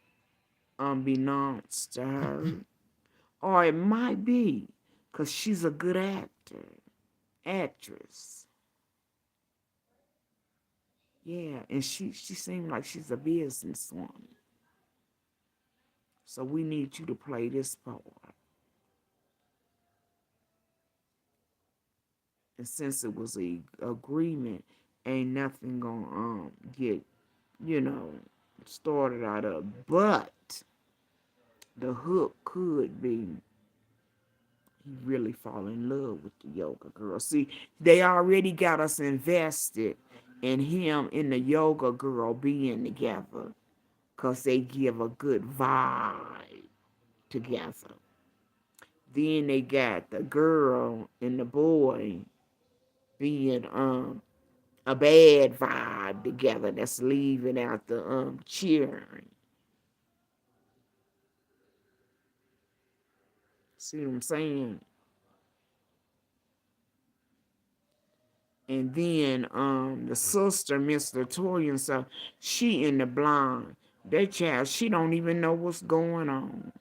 unbeknownst to her, or it might be because she's a good actress. Yeah, and she seemed like she's a businesswoman. So we need you to play this part. And since it was a agreement, ain't nothing gonna get, started out of. But the hook could be he really fall in love with the yoga girl. See, they already got us invested in him and the yoga girl being together, because they give a good vibe together. Then they got the girl and the boy being a bad vibe together that's leaving out the cheering. See what I'm saying? And then the sister, Miss Latoya, and stuff, she in the blind. That child, she don't even know what's going on.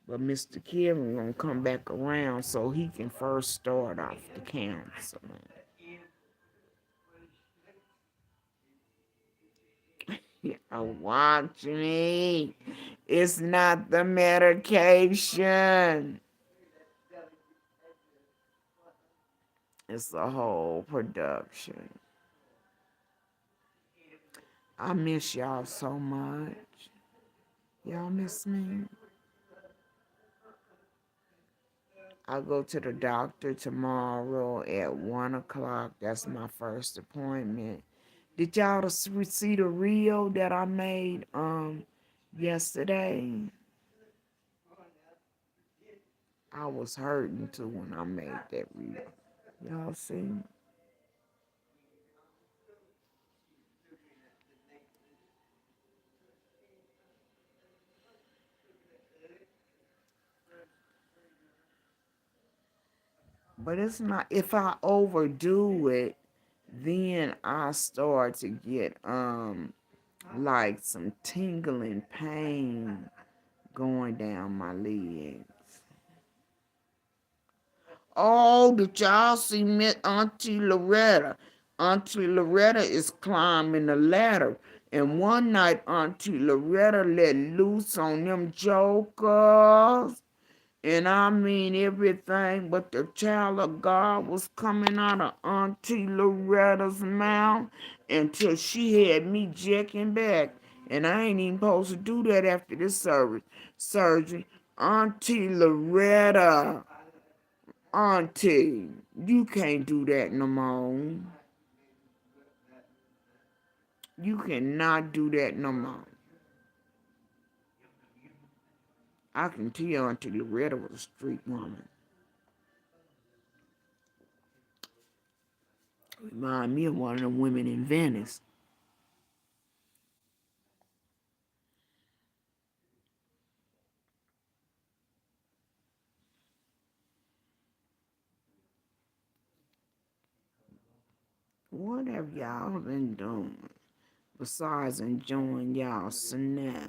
But Mr. Kevin gonna come back around so he can first start off the counseling. Watch me. It's not the medication. It's a whole production. I miss y'all so much. Y'all miss me? I go to the doctor tomorrow at 1 o'clock. That's my first appointment. Did y'all see the reel that I made yesterday? I was hurting too when I made that reel. Y'all see? But it's not, if I overdo it, then I start to get like some tingling pain going down my legs. Oh, did y'all see me, Auntie Loretta? Auntie Loretta is climbing the ladder. And one night, Auntie Loretta let loose on them jokers. And I mean everything but the child of God was coming out of Auntie Loretta's mouth until she had me jacking back. And I ain't even supposed to do that after this surgery. Auntie Loretta, Auntie, you can't do that no more. You cannot do that no more. I can tell Auntie Loretta was a street woman. Remind me of one of them women in Venice. What have y'all been doing besides enjoying y'all now?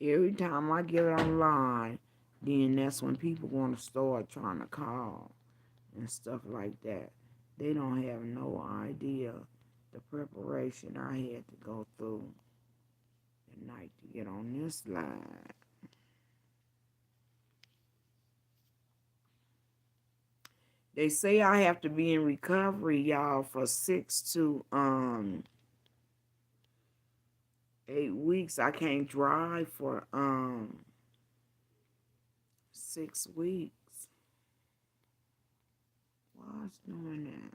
Every time I get online, then that's when people want to start trying to call and stuff like that. They don't have no idea the preparation I had to go through at night to get on this line. They say I have to be in recovery, y'all, for 6 to 8 weeks. I can't drive for 6 weeks. Why's doing that?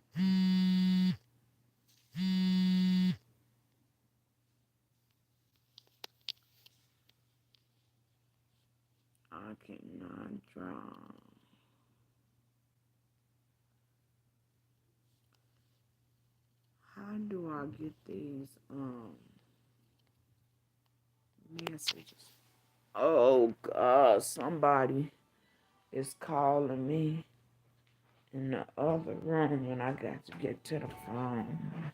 I cannot drive. How do I get these messages? Oh God, somebody is calling me in the other room and I got to get to the phone.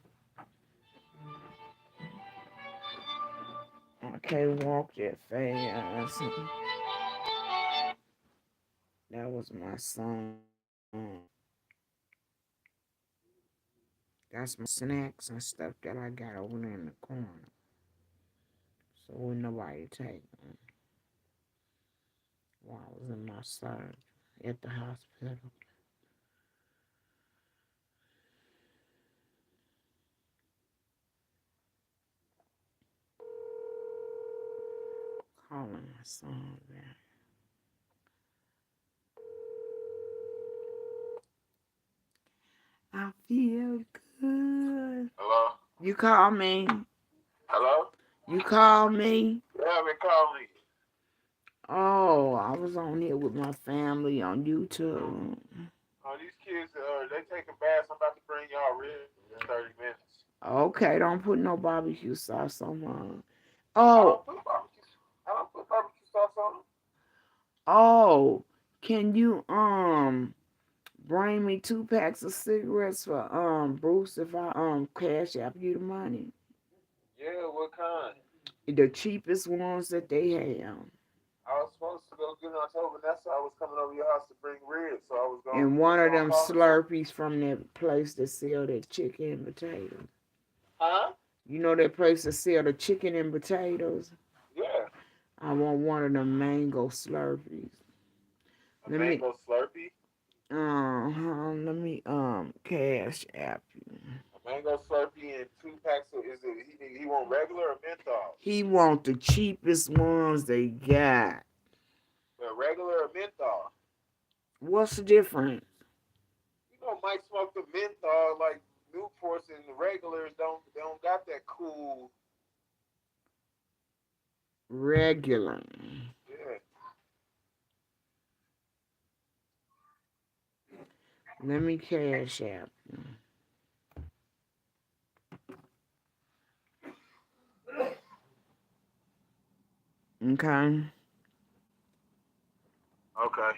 I can't walk that fast. That was my son. That's my snacks and stuff that I got over there in the corner. So wouldn't nobody take them while I was in my surgery at the hospital. Calling my son back. I feel good. Hello? You call me. Hello? You call me. Yeah, they call me. Oh, I was on here with my family on YouTube. These kids, they taking baths. I'm about to bring y'all ribs in 30 minutes. Okay, don't put no barbecue sauce on mine. I Oh, don't put barbecue sauce on them. oh, can you bring me 2 packs of cigarettes for Bruce if I cash out you the money? Yeah, what kind? The cheapest ones that they have. I was supposed to go getting October, and that's why I was coming over your house to bring ribs. So I was going. And one of gonna them call you. Slurpees from that place that sell that chicken and potatoes. Huh? You know that place that sell the chicken and potatoes? Yeah. I want one of them mango Slurpees. A Let me mango Slurpee. let me cash app you. A mango Slurpee and 2 packs of, is it, he want regular or menthol? He want the cheapest ones they got. Regular or menthol? What's the difference? You know, Mike smoked the menthol like Newports, and the regulars don't got that cool. Regular. Yeah. Let me cash app you. Okay. Okay.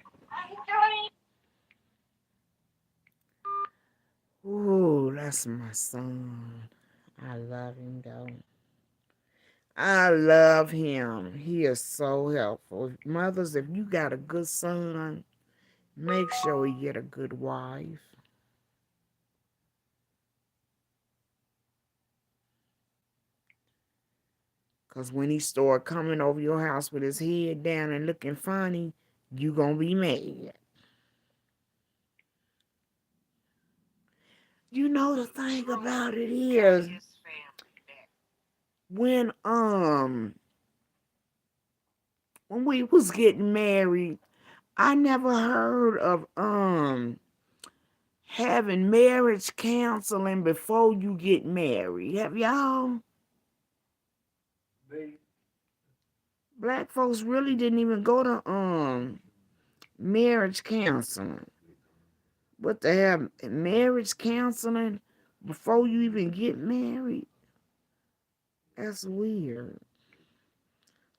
Ooh, that's my son. I love him though. I love him. He is so helpful. Mothers, if you got a good son, make sure he get a good wife. Because when he start coming over your house with his head down and looking funny, you going to be mad. You know the thing about it is, when we was getting married, I never heard of having marriage counseling before you get married. Have y'all? Black folks really didn't even go to marriage counseling. What to have marriage counseling before you even get married? That's weird.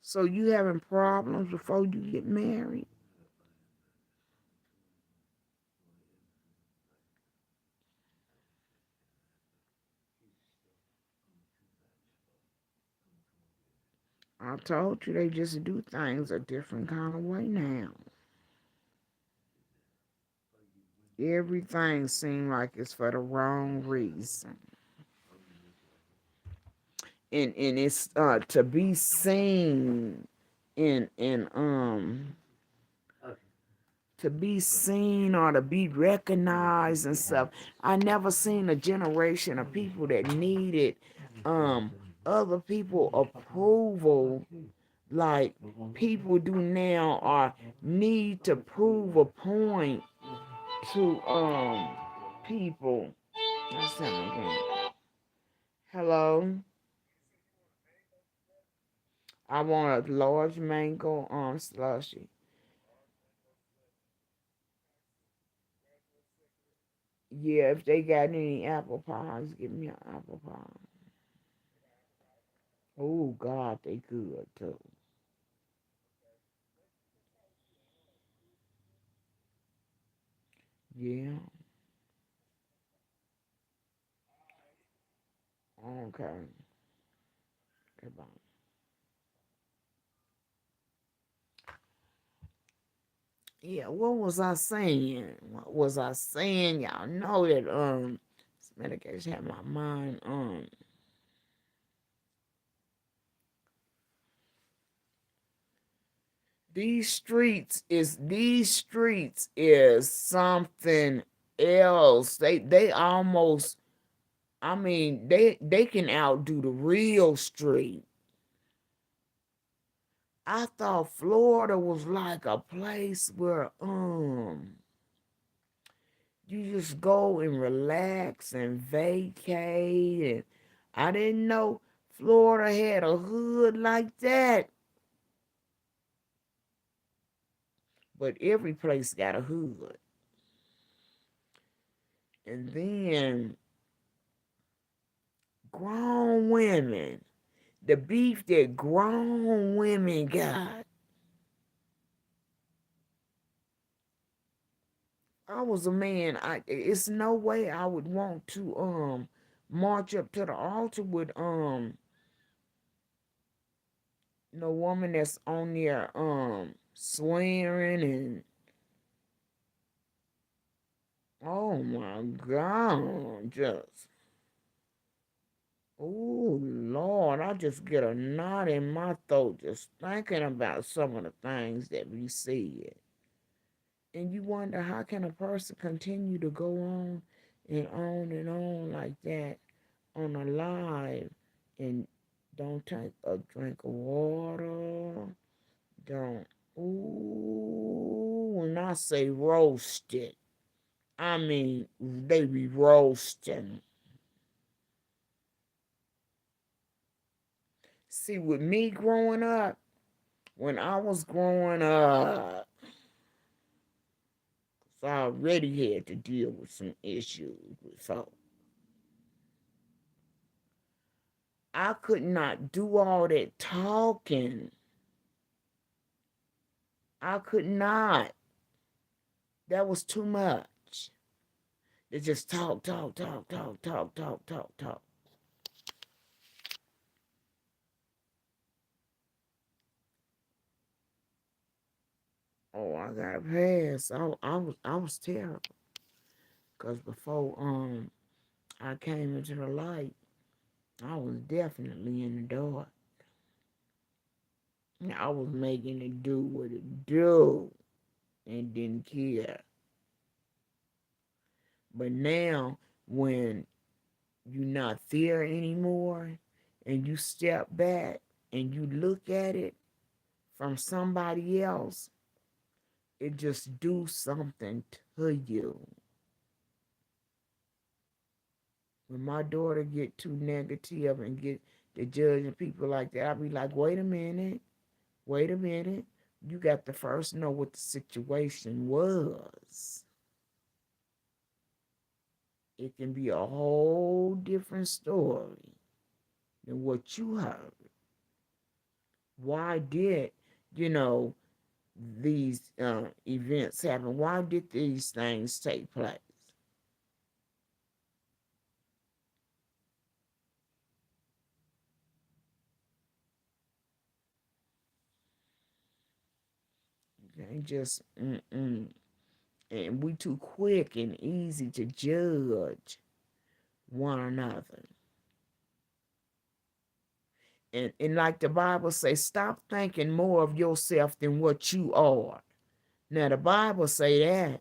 So you having problems before you get married? I told you they just do things a different kind of way now. Everything seems like it's for the wrong reason. And it's to be seen in to be seen or to be recognized and stuff. I never seen a generation of people that needed other people approval like people do now, or need to prove a point to people. That's him again. Hello. I want a large mango slushy. Yeah, if they got any apple pies, give me an apple pie. Oh God, they good too. Yeah. Okay. Goodbye. Yeah, what was I saying? What was I saying? Y'all know that this medication had my mind these streets is something else. They almost, I mean, they can outdo the real street. I thought Florida was like a place where you just go and relax and vacate, and I didn't know Florida had a hood like that. But every place got a hood. And then grown women, the beef that grown women got. I was a man. It's no way I would want to march up to the altar with no woman that's on there swearing and oh my God, just oh Lord, I just get a knot in my throat just thinking about some of the things that we said. And you wonder how can a person continue to go on and on like that on a live and don't take a drink of water, don't ooh when I say roasted, I mean they be roasting. See, with me growing up, when I was growing up, so I already had to deal with some issues with folks. I could not do all that talking. I could not. That was too much. They just talk, talk, talk, talk, talk, talk, talk, talk. Oh, I got a pass. I was terrible. Cause before I came into the light, I was definitely in the dark. I was making it do what it do and didn't care. But now when you're not there anymore and you step back and you look at it from somebody else, it just do something to you. When my daughter get too negative and get to judging people like that, I be like, wait a minute. You got to first know what the situation was. It can be a whole different story than what you heard. Why did, you know, these events happen? Why did these things take place? Okay, just, and we too quick and easy to judge one another. And like the Bible says, stop thinking more of yourself than what you are. Now the Bible say that.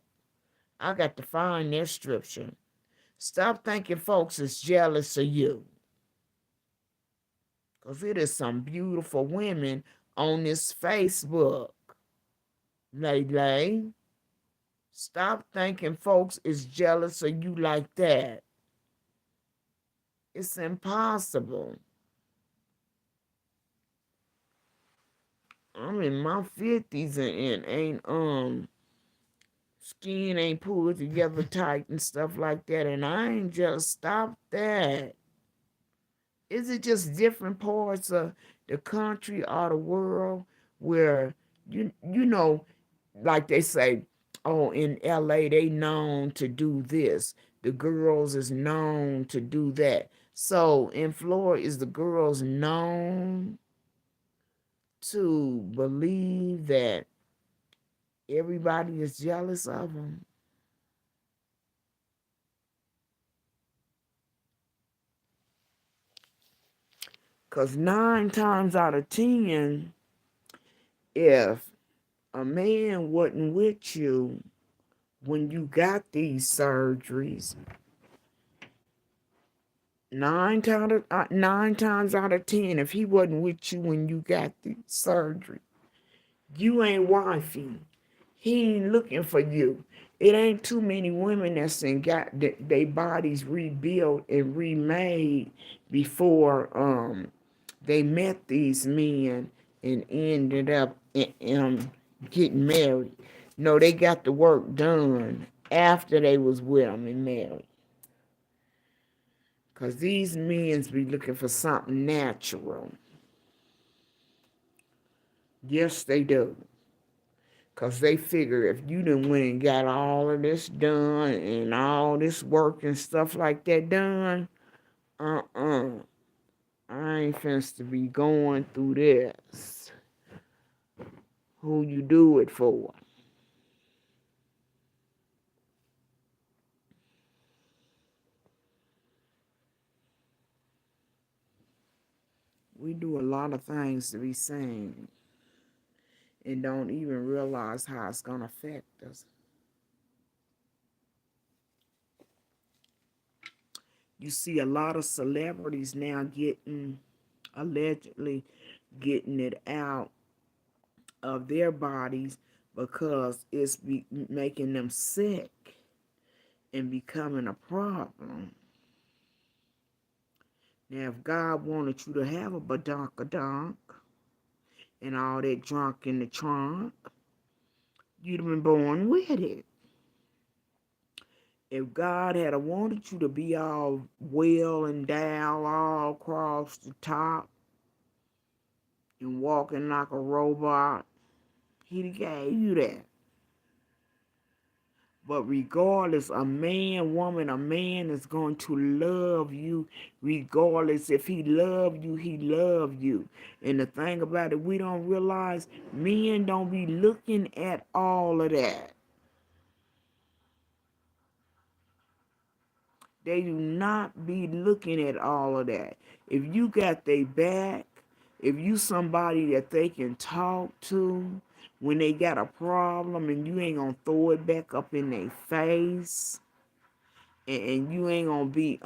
I got to find that scripture. Stop thinking folks is jealous of you. Because it is some beautiful women on this Facebook. Lay. Stop thinking folks is jealous of you like that. It's impossible. I'm in my 50s and ain't skin ain't pulled together tight and stuff like that. And I ain't just stop that. Is it just different parts of the country or the world where you know, like they say, oh, in LA they known to do this. The girls is known to do that. So in Florida, is the girls known to believe that everybody is jealous of them? Because 9 times out of 10, if a man wasn't with you when you got these surgeries, 9 times out of 10, if he wasn't with you when you got the surgery, you ain't wifey. He ain't looking for you. It ain't too many women that's got their bodies rebuilt and remade before they met these men and ended up getting married. No, they got the work done after they was with them and married. Because these men be looking for something natural. Yes, they do. Because they figure if you done went and got all of this done and all this work and stuff like that done, I ain't finna to be going through this. who you do it for. We do a lot of things to be seen and don't even realize how it's going to affect us. You see a lot of celebrities now allegedly getting it out of their bodies because it's making them sick and becoming a problem. Now, if God wanted you to have a badonkadonk and all that drunk in the trunk, you'd have been born with it. If God had wanted you to be all well endowed all across the top and walking like a robot, he'd have gave you that. But regardless, a man, woman, a man is going to love you regardless. If he loved you, he loved you. And the thing about it, we don't realize men don't be looking at all of that. They do not be looking at all of that. If you got their back, if you somebody that they can talk to when they got a problem and you ain't gonna throw it back up in their face, and you ain't gonna be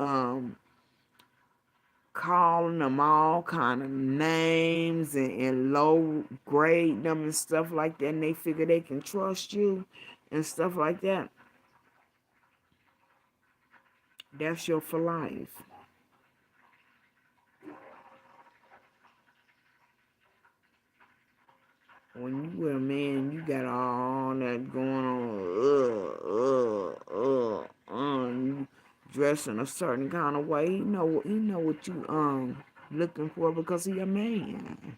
calling them all kind of names and low grade them and stuff like that, and they figure they can trust you and stuff like that, that's your for life. When you with a man, you got all that going on. You dress in a certain kind of way. He know what you looking for because he a man.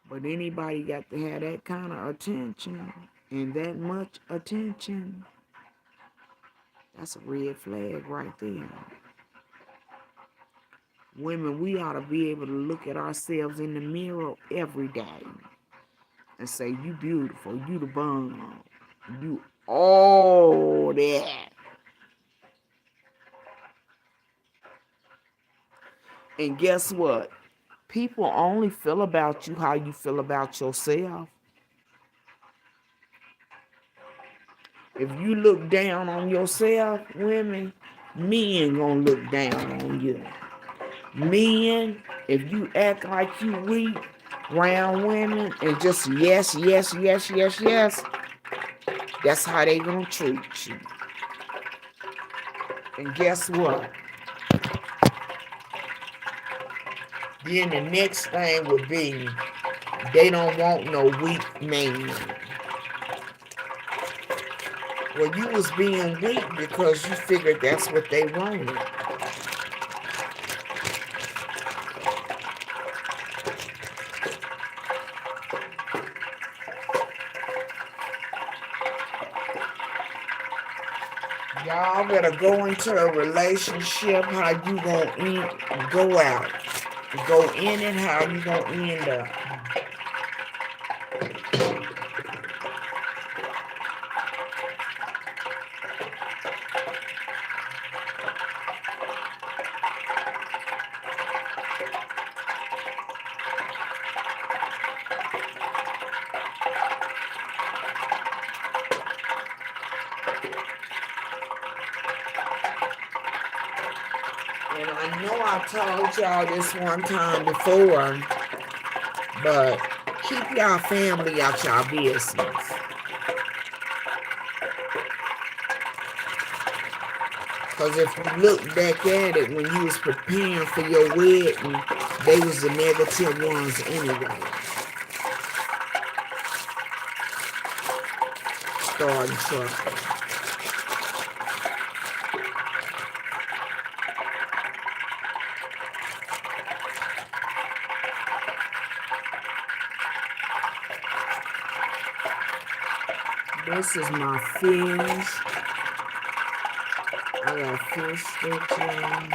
But anybody got to have that kind of attention and that much attention, that's a red flag right there. Women, we ought to be able to look at ourselves in the mirror every day and say, you beautiful, you the bomb, you all that. And guess what? People only feel about you how you feel about yourself. If you look down on yourself, women, men gonna look down on you. Men, if you act like you weak around women and just yes, that's how they gonna treat you. And guess what? Then the next thing would be they don't want no weak man. Well, you was being weak because you figured that's what they wanted. Y'all better go into a relationship how you gonna go out. Go in and how you gonna end up. And I know I told y'all this one time before, but keep y'all family out y'all business. Because if you look back at it, when you was preparing for your wedding, they was the negative ones anyway. Starting trouble. This is my fish. I got fish stitching.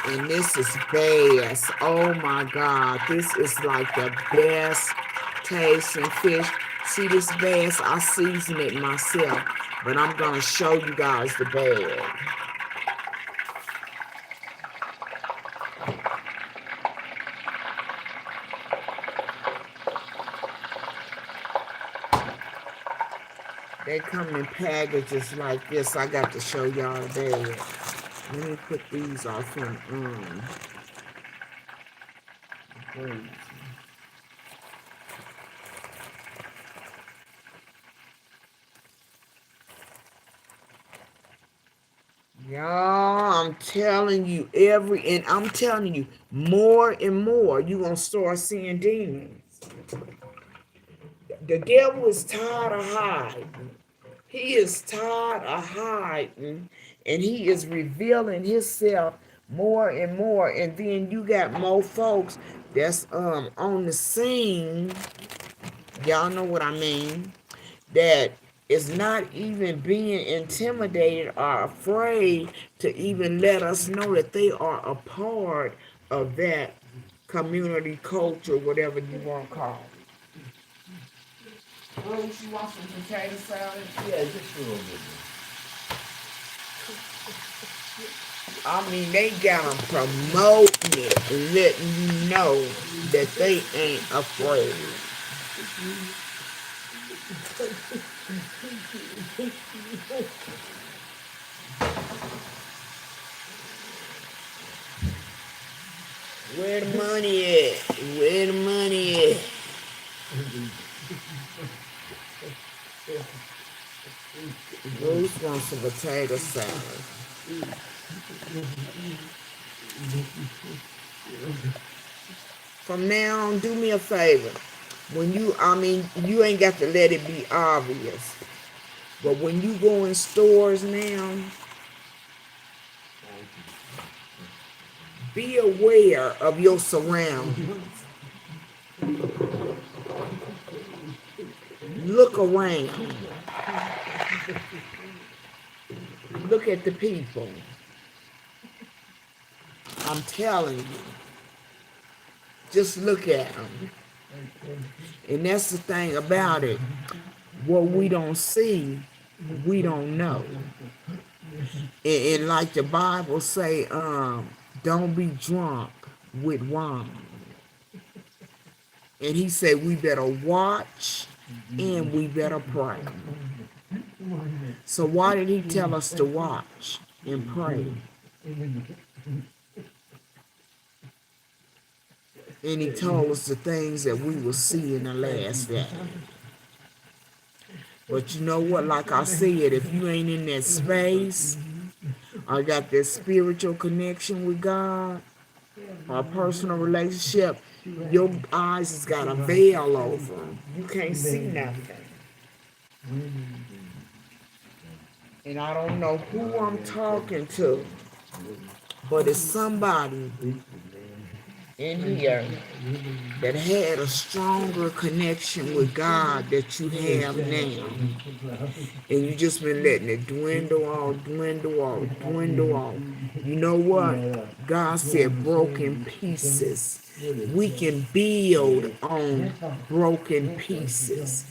And this is bass. Oh my God. This is like the best tasting fish. See this bass? I season it myself. But I'm going to show you guys the bag. They come in packages like this. I got to show y'all the bag. Let me put these off in Y'all, I'm telling you, and I'm telling you, more and more, you're going to start seeing demons. The devil is tired of hiding. He is tired of hiding, and he is revealing himself more and more. And then you got more folks that's on the scene. Y'all know what I mean? That is not even being intimidated or afraid to even let us know that they are a part of that community culture, whatever you want to call it. Bruce, you want some potato salad? Yeah, just a little bit. I mean, they got them promoting it and letting you know that they ain't afraid. Where the money at? Where the money at? Bruce wants some potato salad. From now on, do me a favor. When you ain't got to let it be obvious. But when you go in stores now, be aware of your surroundings. Look around. Look at the people. I'm telling you. Just look at them. And that's the thing about it. What we don't see, we don't know. And like the Bible say, don't be drunk with wine. And he said we better watch and we better pray. So why did he tell us to watch and pray? And he told us the things that we will see in the last day. But you know what? Like I said, if you ain't in that space or got that spiritual connection with God or personal relationship, your eyes has got a veil over them. You can't see nothing. And I don't know who I'm talking to, but it's somebody in here that had a stronger connection with God that you have now. And you just been letting it dwindle off. You know what? God said broken pieces. We can build on broken pieces.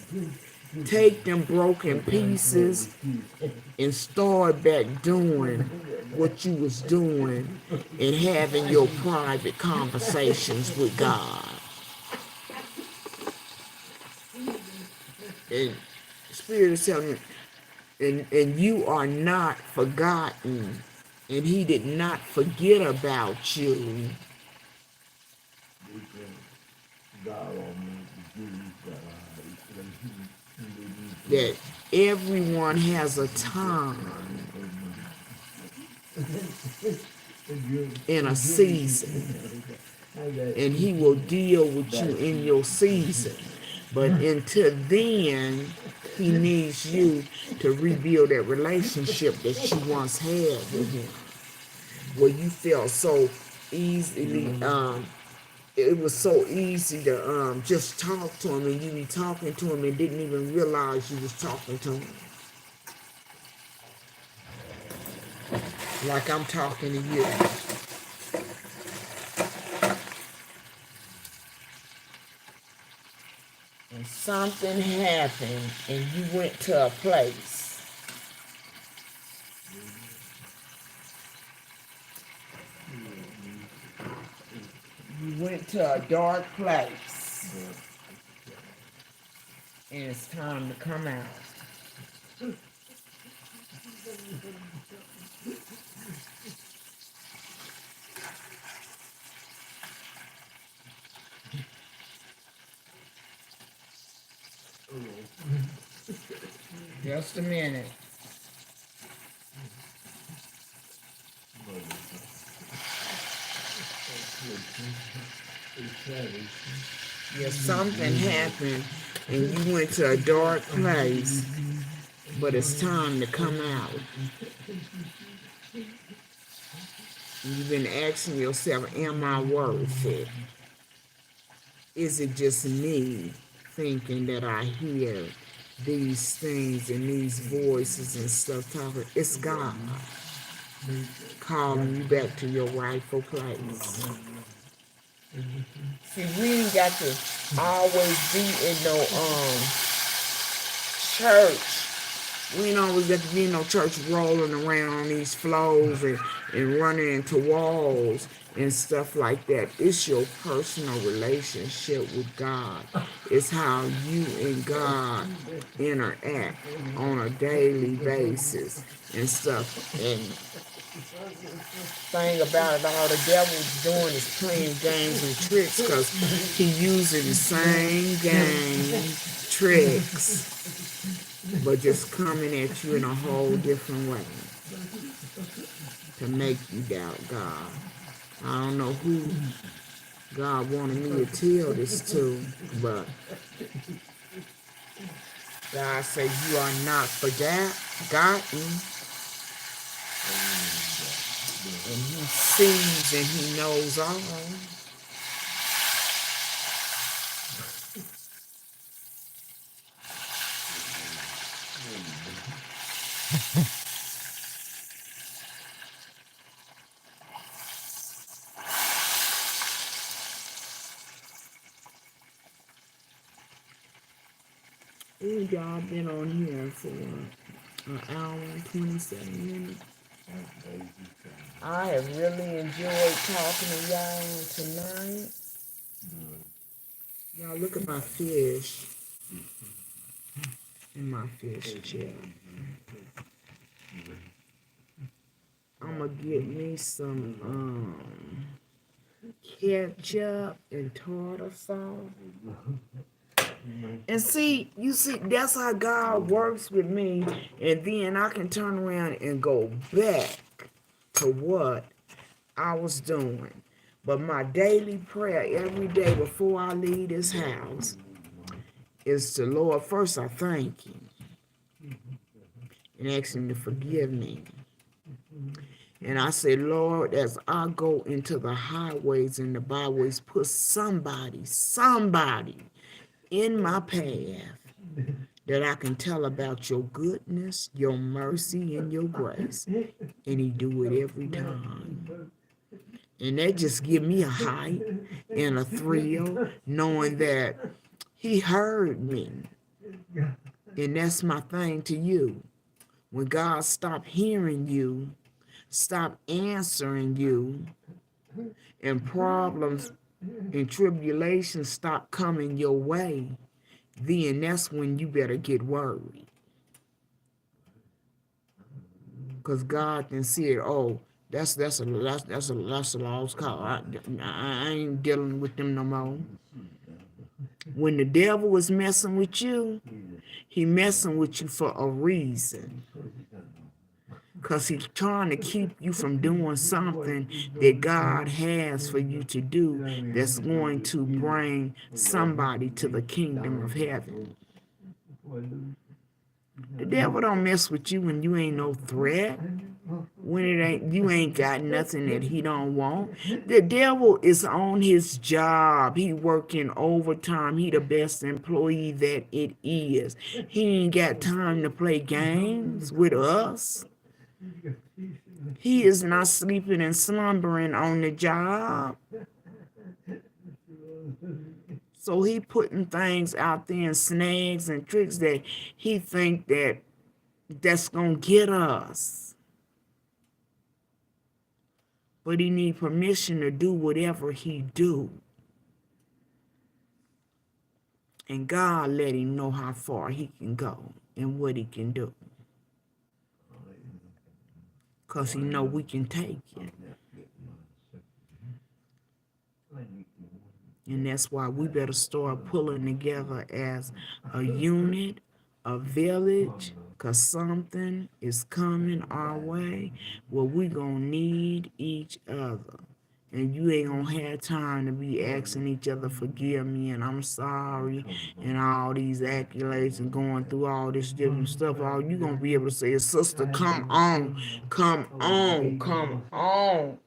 Take them broken pieces and start back doing what you was doing and having your private conversations with God. And Spirit is telling you, and you are not forgotten, and he did not forget about you. That everyone has a time in a season, and he will deal with you in your season. But until then, he needs you to rebuild that relationship that you once had with him, where you felt so easily, it was so easy to just talk to him, and you be talking to him and didn't even realize you was talking to him. Like I'm talking to you. something happened and you went to a place. You went to a dark place. And it's time to come out. Just a minute. Yeah, something happened and you went to a dark place, but it's time to come out. You've been asking yourself, am I worth it? Is it just me thinking that I hear these things and these voices and stuff talking? It's God calling you back to your rightful place. See, we ain't got to always be in no church. We ain't always got to be in no church rolling around on these floors and running into walls and stuff like that. It's your personal relationship with God. It's how you and God interact on a daily basis and stuff. And thing about it, all the devil's doing is playing games and tricks, because he using the same game tricks, but just coming at you in a whole different way to make you doubt God. I don't know who God wanted me to tell this to, but God said you are not forgotten. And he sees and he knows all. Ooh, y'all been on here for an hour and 27 minutes. I have really enjoyed talking to y'all tonight. Y'all look at my fish in my fish chair. I'm gonna get me some ketchup and tartar sauce. And see, you see, that's how God works with me. And then I can turn around and go back to what I was doing. But my daily prayer every day before I leave this house is to, Lord, first I thank you and ask him to forgive me. And I say, Lord, as I go into the highways and the byways, put somebody in my path that I can tell about your goodness, your mercy, and your grace. And he do it every time. And that just give me a height and a thrill, knowing that he heard me. And that's my thing to you. When God stop hearing you, stop answering you, and problems and tribulations stop coming your way, then that's when you better get worried. Because God can see it. Oh, that's a lost cause. I ain't dealing with them no more. When the devil is messing with you, he messing with you for a reason. Because he's trying to keep you from doing something that God has for you to do that's going to bring somebody to the kingdom of heaven. The devil don't mess with you when you ain't no threat. When you ain't got nothing that he don't want. The devil is on his job. He working overtime. He the best employee that it is. He ain't got time to play games with us. He is not sleeping and slumbering on the job. So he putting things out there and snags and tricks that he think that's gonna get us. But he need permission to do whatever he do. And God let him know how far he can go and what he can do. Because he know we can take it. And that's why we better start pulling together as a unit, a village, because something is coming our way where we going to need each other. And you ain't going to have time to be asking each other, forgive me, and I'm sorry, and all these accolades and going through all this different stuff. All you going to be able to say is, sister, come on, come on, come on.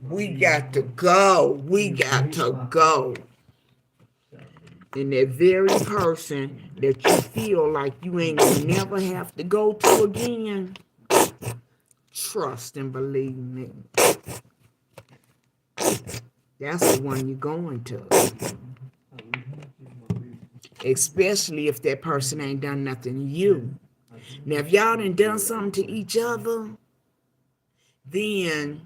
We got to go. We got to go. And that very person that you feel like you ain't gonna never have to go to again, trust and believe me. That's the one you're going to. Especially if that person ain't done nothing to you. Now, if y'all done something to each other, then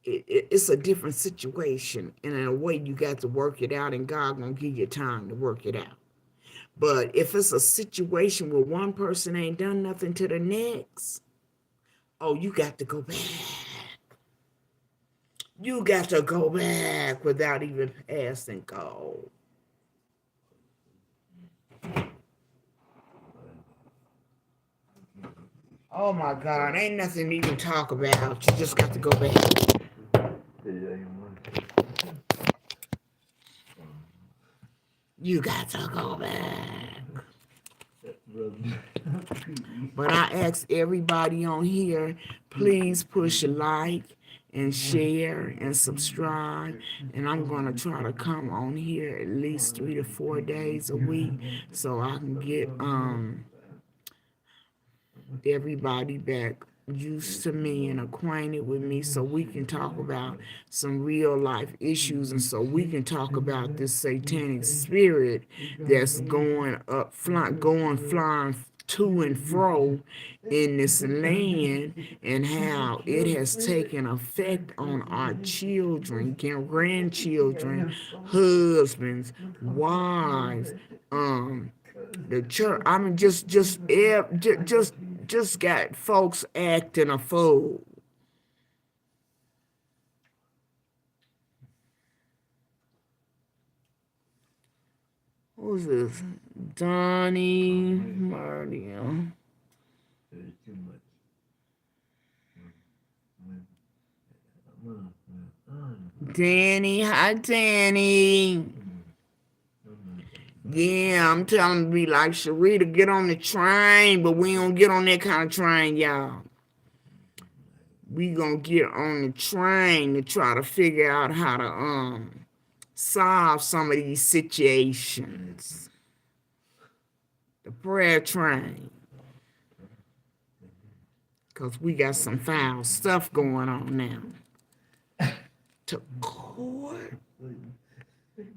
it's a different situation, and in a way you got to work it out, and God gonna give you time to work it out. But if it's a situation where one person ain't done nothing to the next, oh, you got to go back. You got to go back without even passing go. Oh my God, ain't nothing to even talk about. You just got to go back. You got to go back. But I ask everybody on here, please push like and share and subscribe. And I'm going to try to come on here at least 3 to 4 days a week so I can get everybody back used to me and acquainted with me, so we can talk about some real life issues, and so we can talk about this satanic spirit that's going flying to and fro in this land, and how it has taken effect on our children, grandchildren, husbands, wives, the church. I mean, just got folks acting a fool. Who's this? Donnie Mardio. Danny, hi Danny. Yeah, I'm telling me like Sharita, get on the train, but we don't get on that kind of train, y'all. We gonna get on the train to try to figure out how to solve some of these situations. The prayer train. Because we got some foul stuff going on now. To court.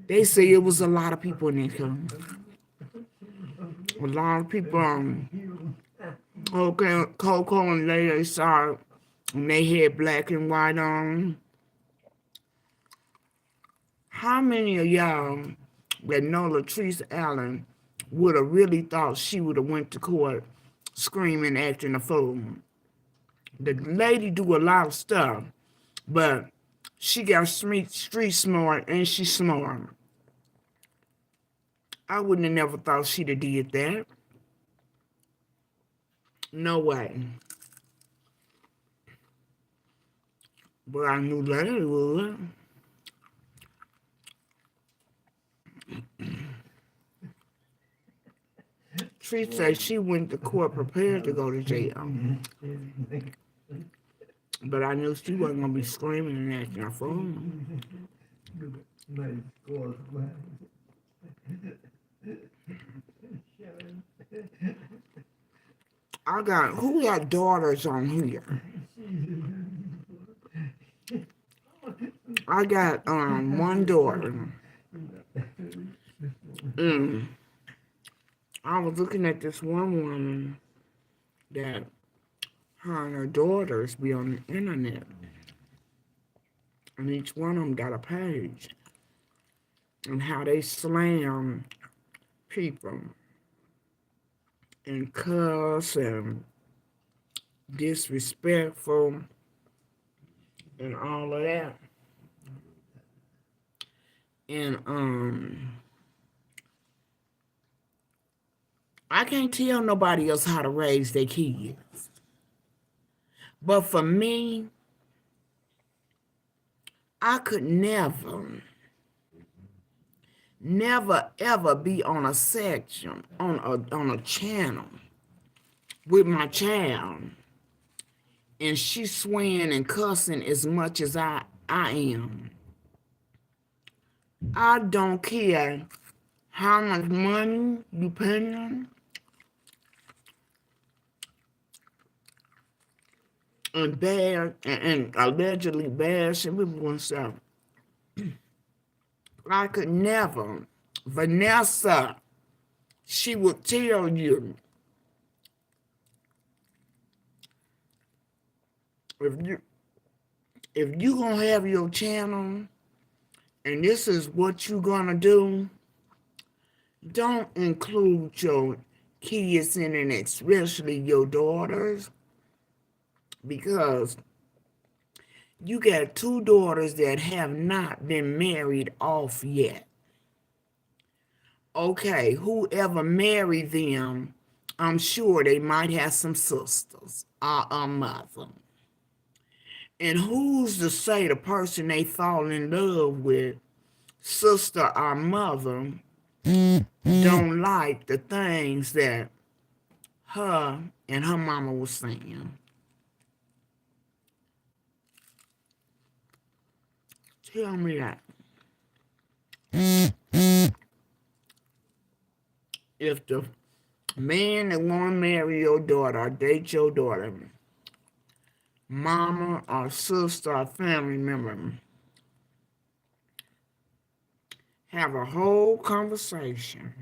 They say it was a lot of people in there. A lot of people Coco and Lady saw it, and they had black and white on. How many of y'all that know Latrice Allen would have really thought she would have went to court screaming, acting a fool? The lady do a lot of stuff, but she got street smart, and she's smart. I wouldn't have never thought she'd have did that. No way. But I knew Larry would. She said she went to court prepared to go to jail. But I knew she wasn't going to be screaming and acting a fool. Who got daughters on here? I got one daughter. I was looking at this one woman that her and her daughters be on the internet, and each one of them got a page, and how they slam people and cuss and disrespectful and all of that. And I can't tell nobody else how to raise their kids. But for me, I could never ever be on a section, on a channel with my child, and she's swearing and cussing as much as I am. I don't care how much money you paying and bad and allegedly bashing people and stuff. I could never. Vanessa, she would tell you, if you gonna have your channel and this is what you gonna do, don't include your kids in it, especially your daughters, because you got two daughters that have not been married off yet. Okay, whoever married them, I'm sure they might have some sisters or a mother. And who's to say the person they fall in love with, sister or mother, don't like the things that her and her mama was saying? Tell me that. If the man that want to marry your daughter or date your daughter, mama or sister or family member, have a whole conversation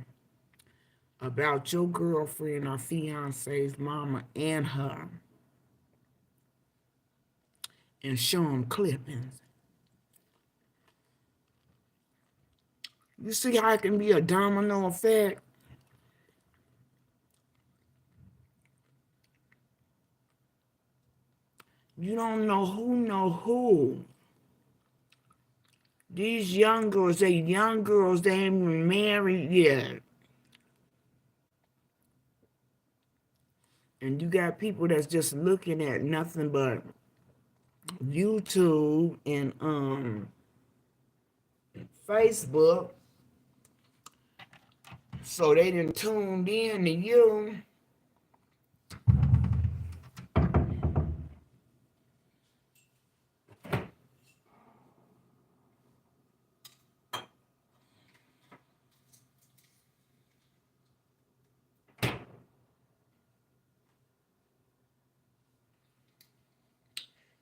about your girlfriend or fiance's mama and her, and show them clippings. You see how it can be a domino effect? You don't know who. These young girls, they ain't even married yet. And you got people that's just looking at nothing but YouTube and Facebook. So they done tuned in to you.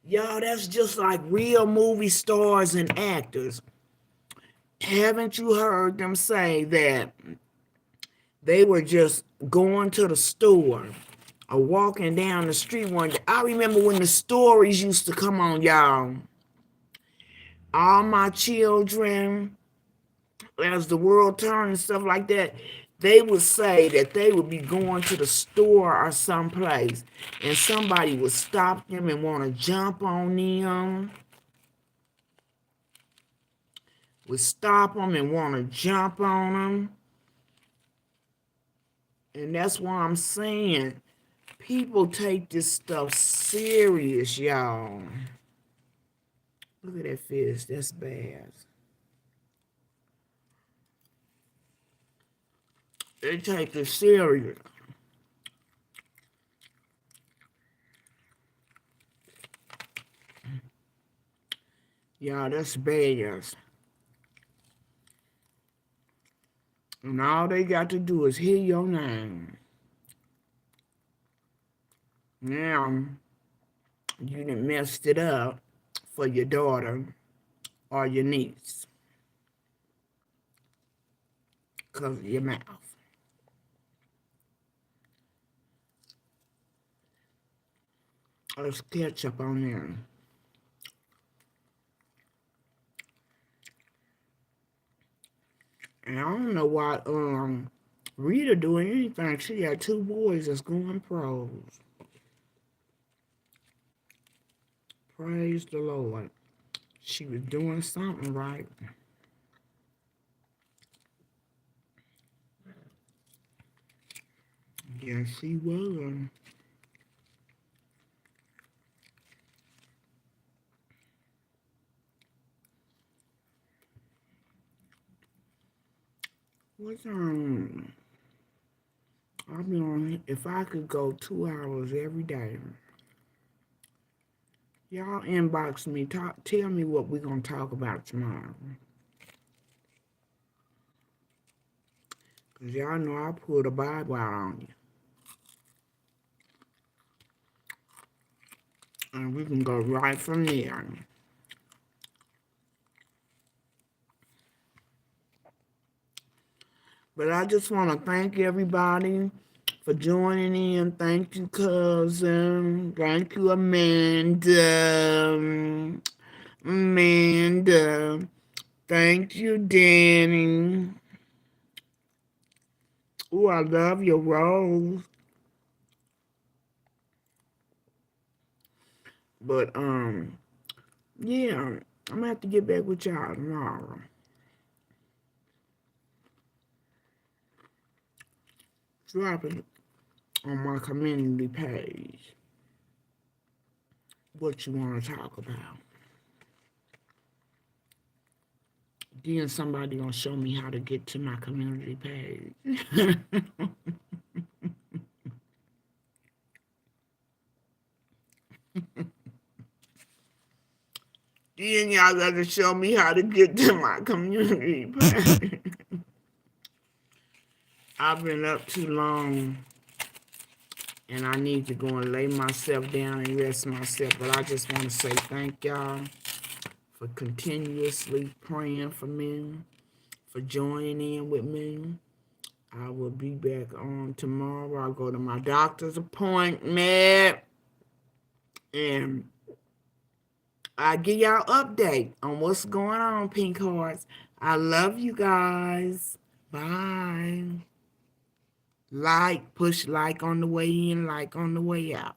Y'all, that's just like real movie stars and actors. Haven't you heard them say that they were just going to the store or walking down the street one day? I remember when the stories used to come on, y'all. All my children, as the world turned and stuff like that, they would say that they would be going to the store or someplace, and somebody would stop them and want to jump on them. Would stop them and want to jump on them. And that's why I'm saying people take this stuff serious, y'all. Look at that fish. That's bad. They take it serious. Y'all, that's bad. And all they got to do is hear your name. Now, you done messed it up for your daughter or your niece because of your mouth. There's ketchup on there. And I don't know why Rita doing anything. She got 2 boys that's going pros. Praise the Lord. She was doing something right. Yes, she was. What's I'll be on. If I could go 2 hours every day, y'all inbox me. Tell me what we're gonna talk about tomorrow. Cause y'all know I pull the Bible out on you, and we can go right from there. But I just want to thank everybody for joining in. Thank you, cousin. Thank you, Amanda. Amanda. Thank you, Danny. Oh, I love your rose. But yeah, I'm gonna have to get back with y'all tomorrow. Drop it on my community page what you want to talk about. Then somebody gonna show me how to get to my community page. Then y'all gotta show me how to get to my community page. I've been up too long, and I need to go and lay myself down and rest myself. But I just want to say thank y'all for continuously praying for me, for joining in with me. I will be back on tomorrow. I'll go to my doctor's appointment, and I'll give y'all update on what's going on, Pink Hearts. I love you guys. Bye. Push like on the way in, like on the way out.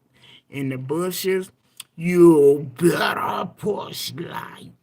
In the bushes, you better push like.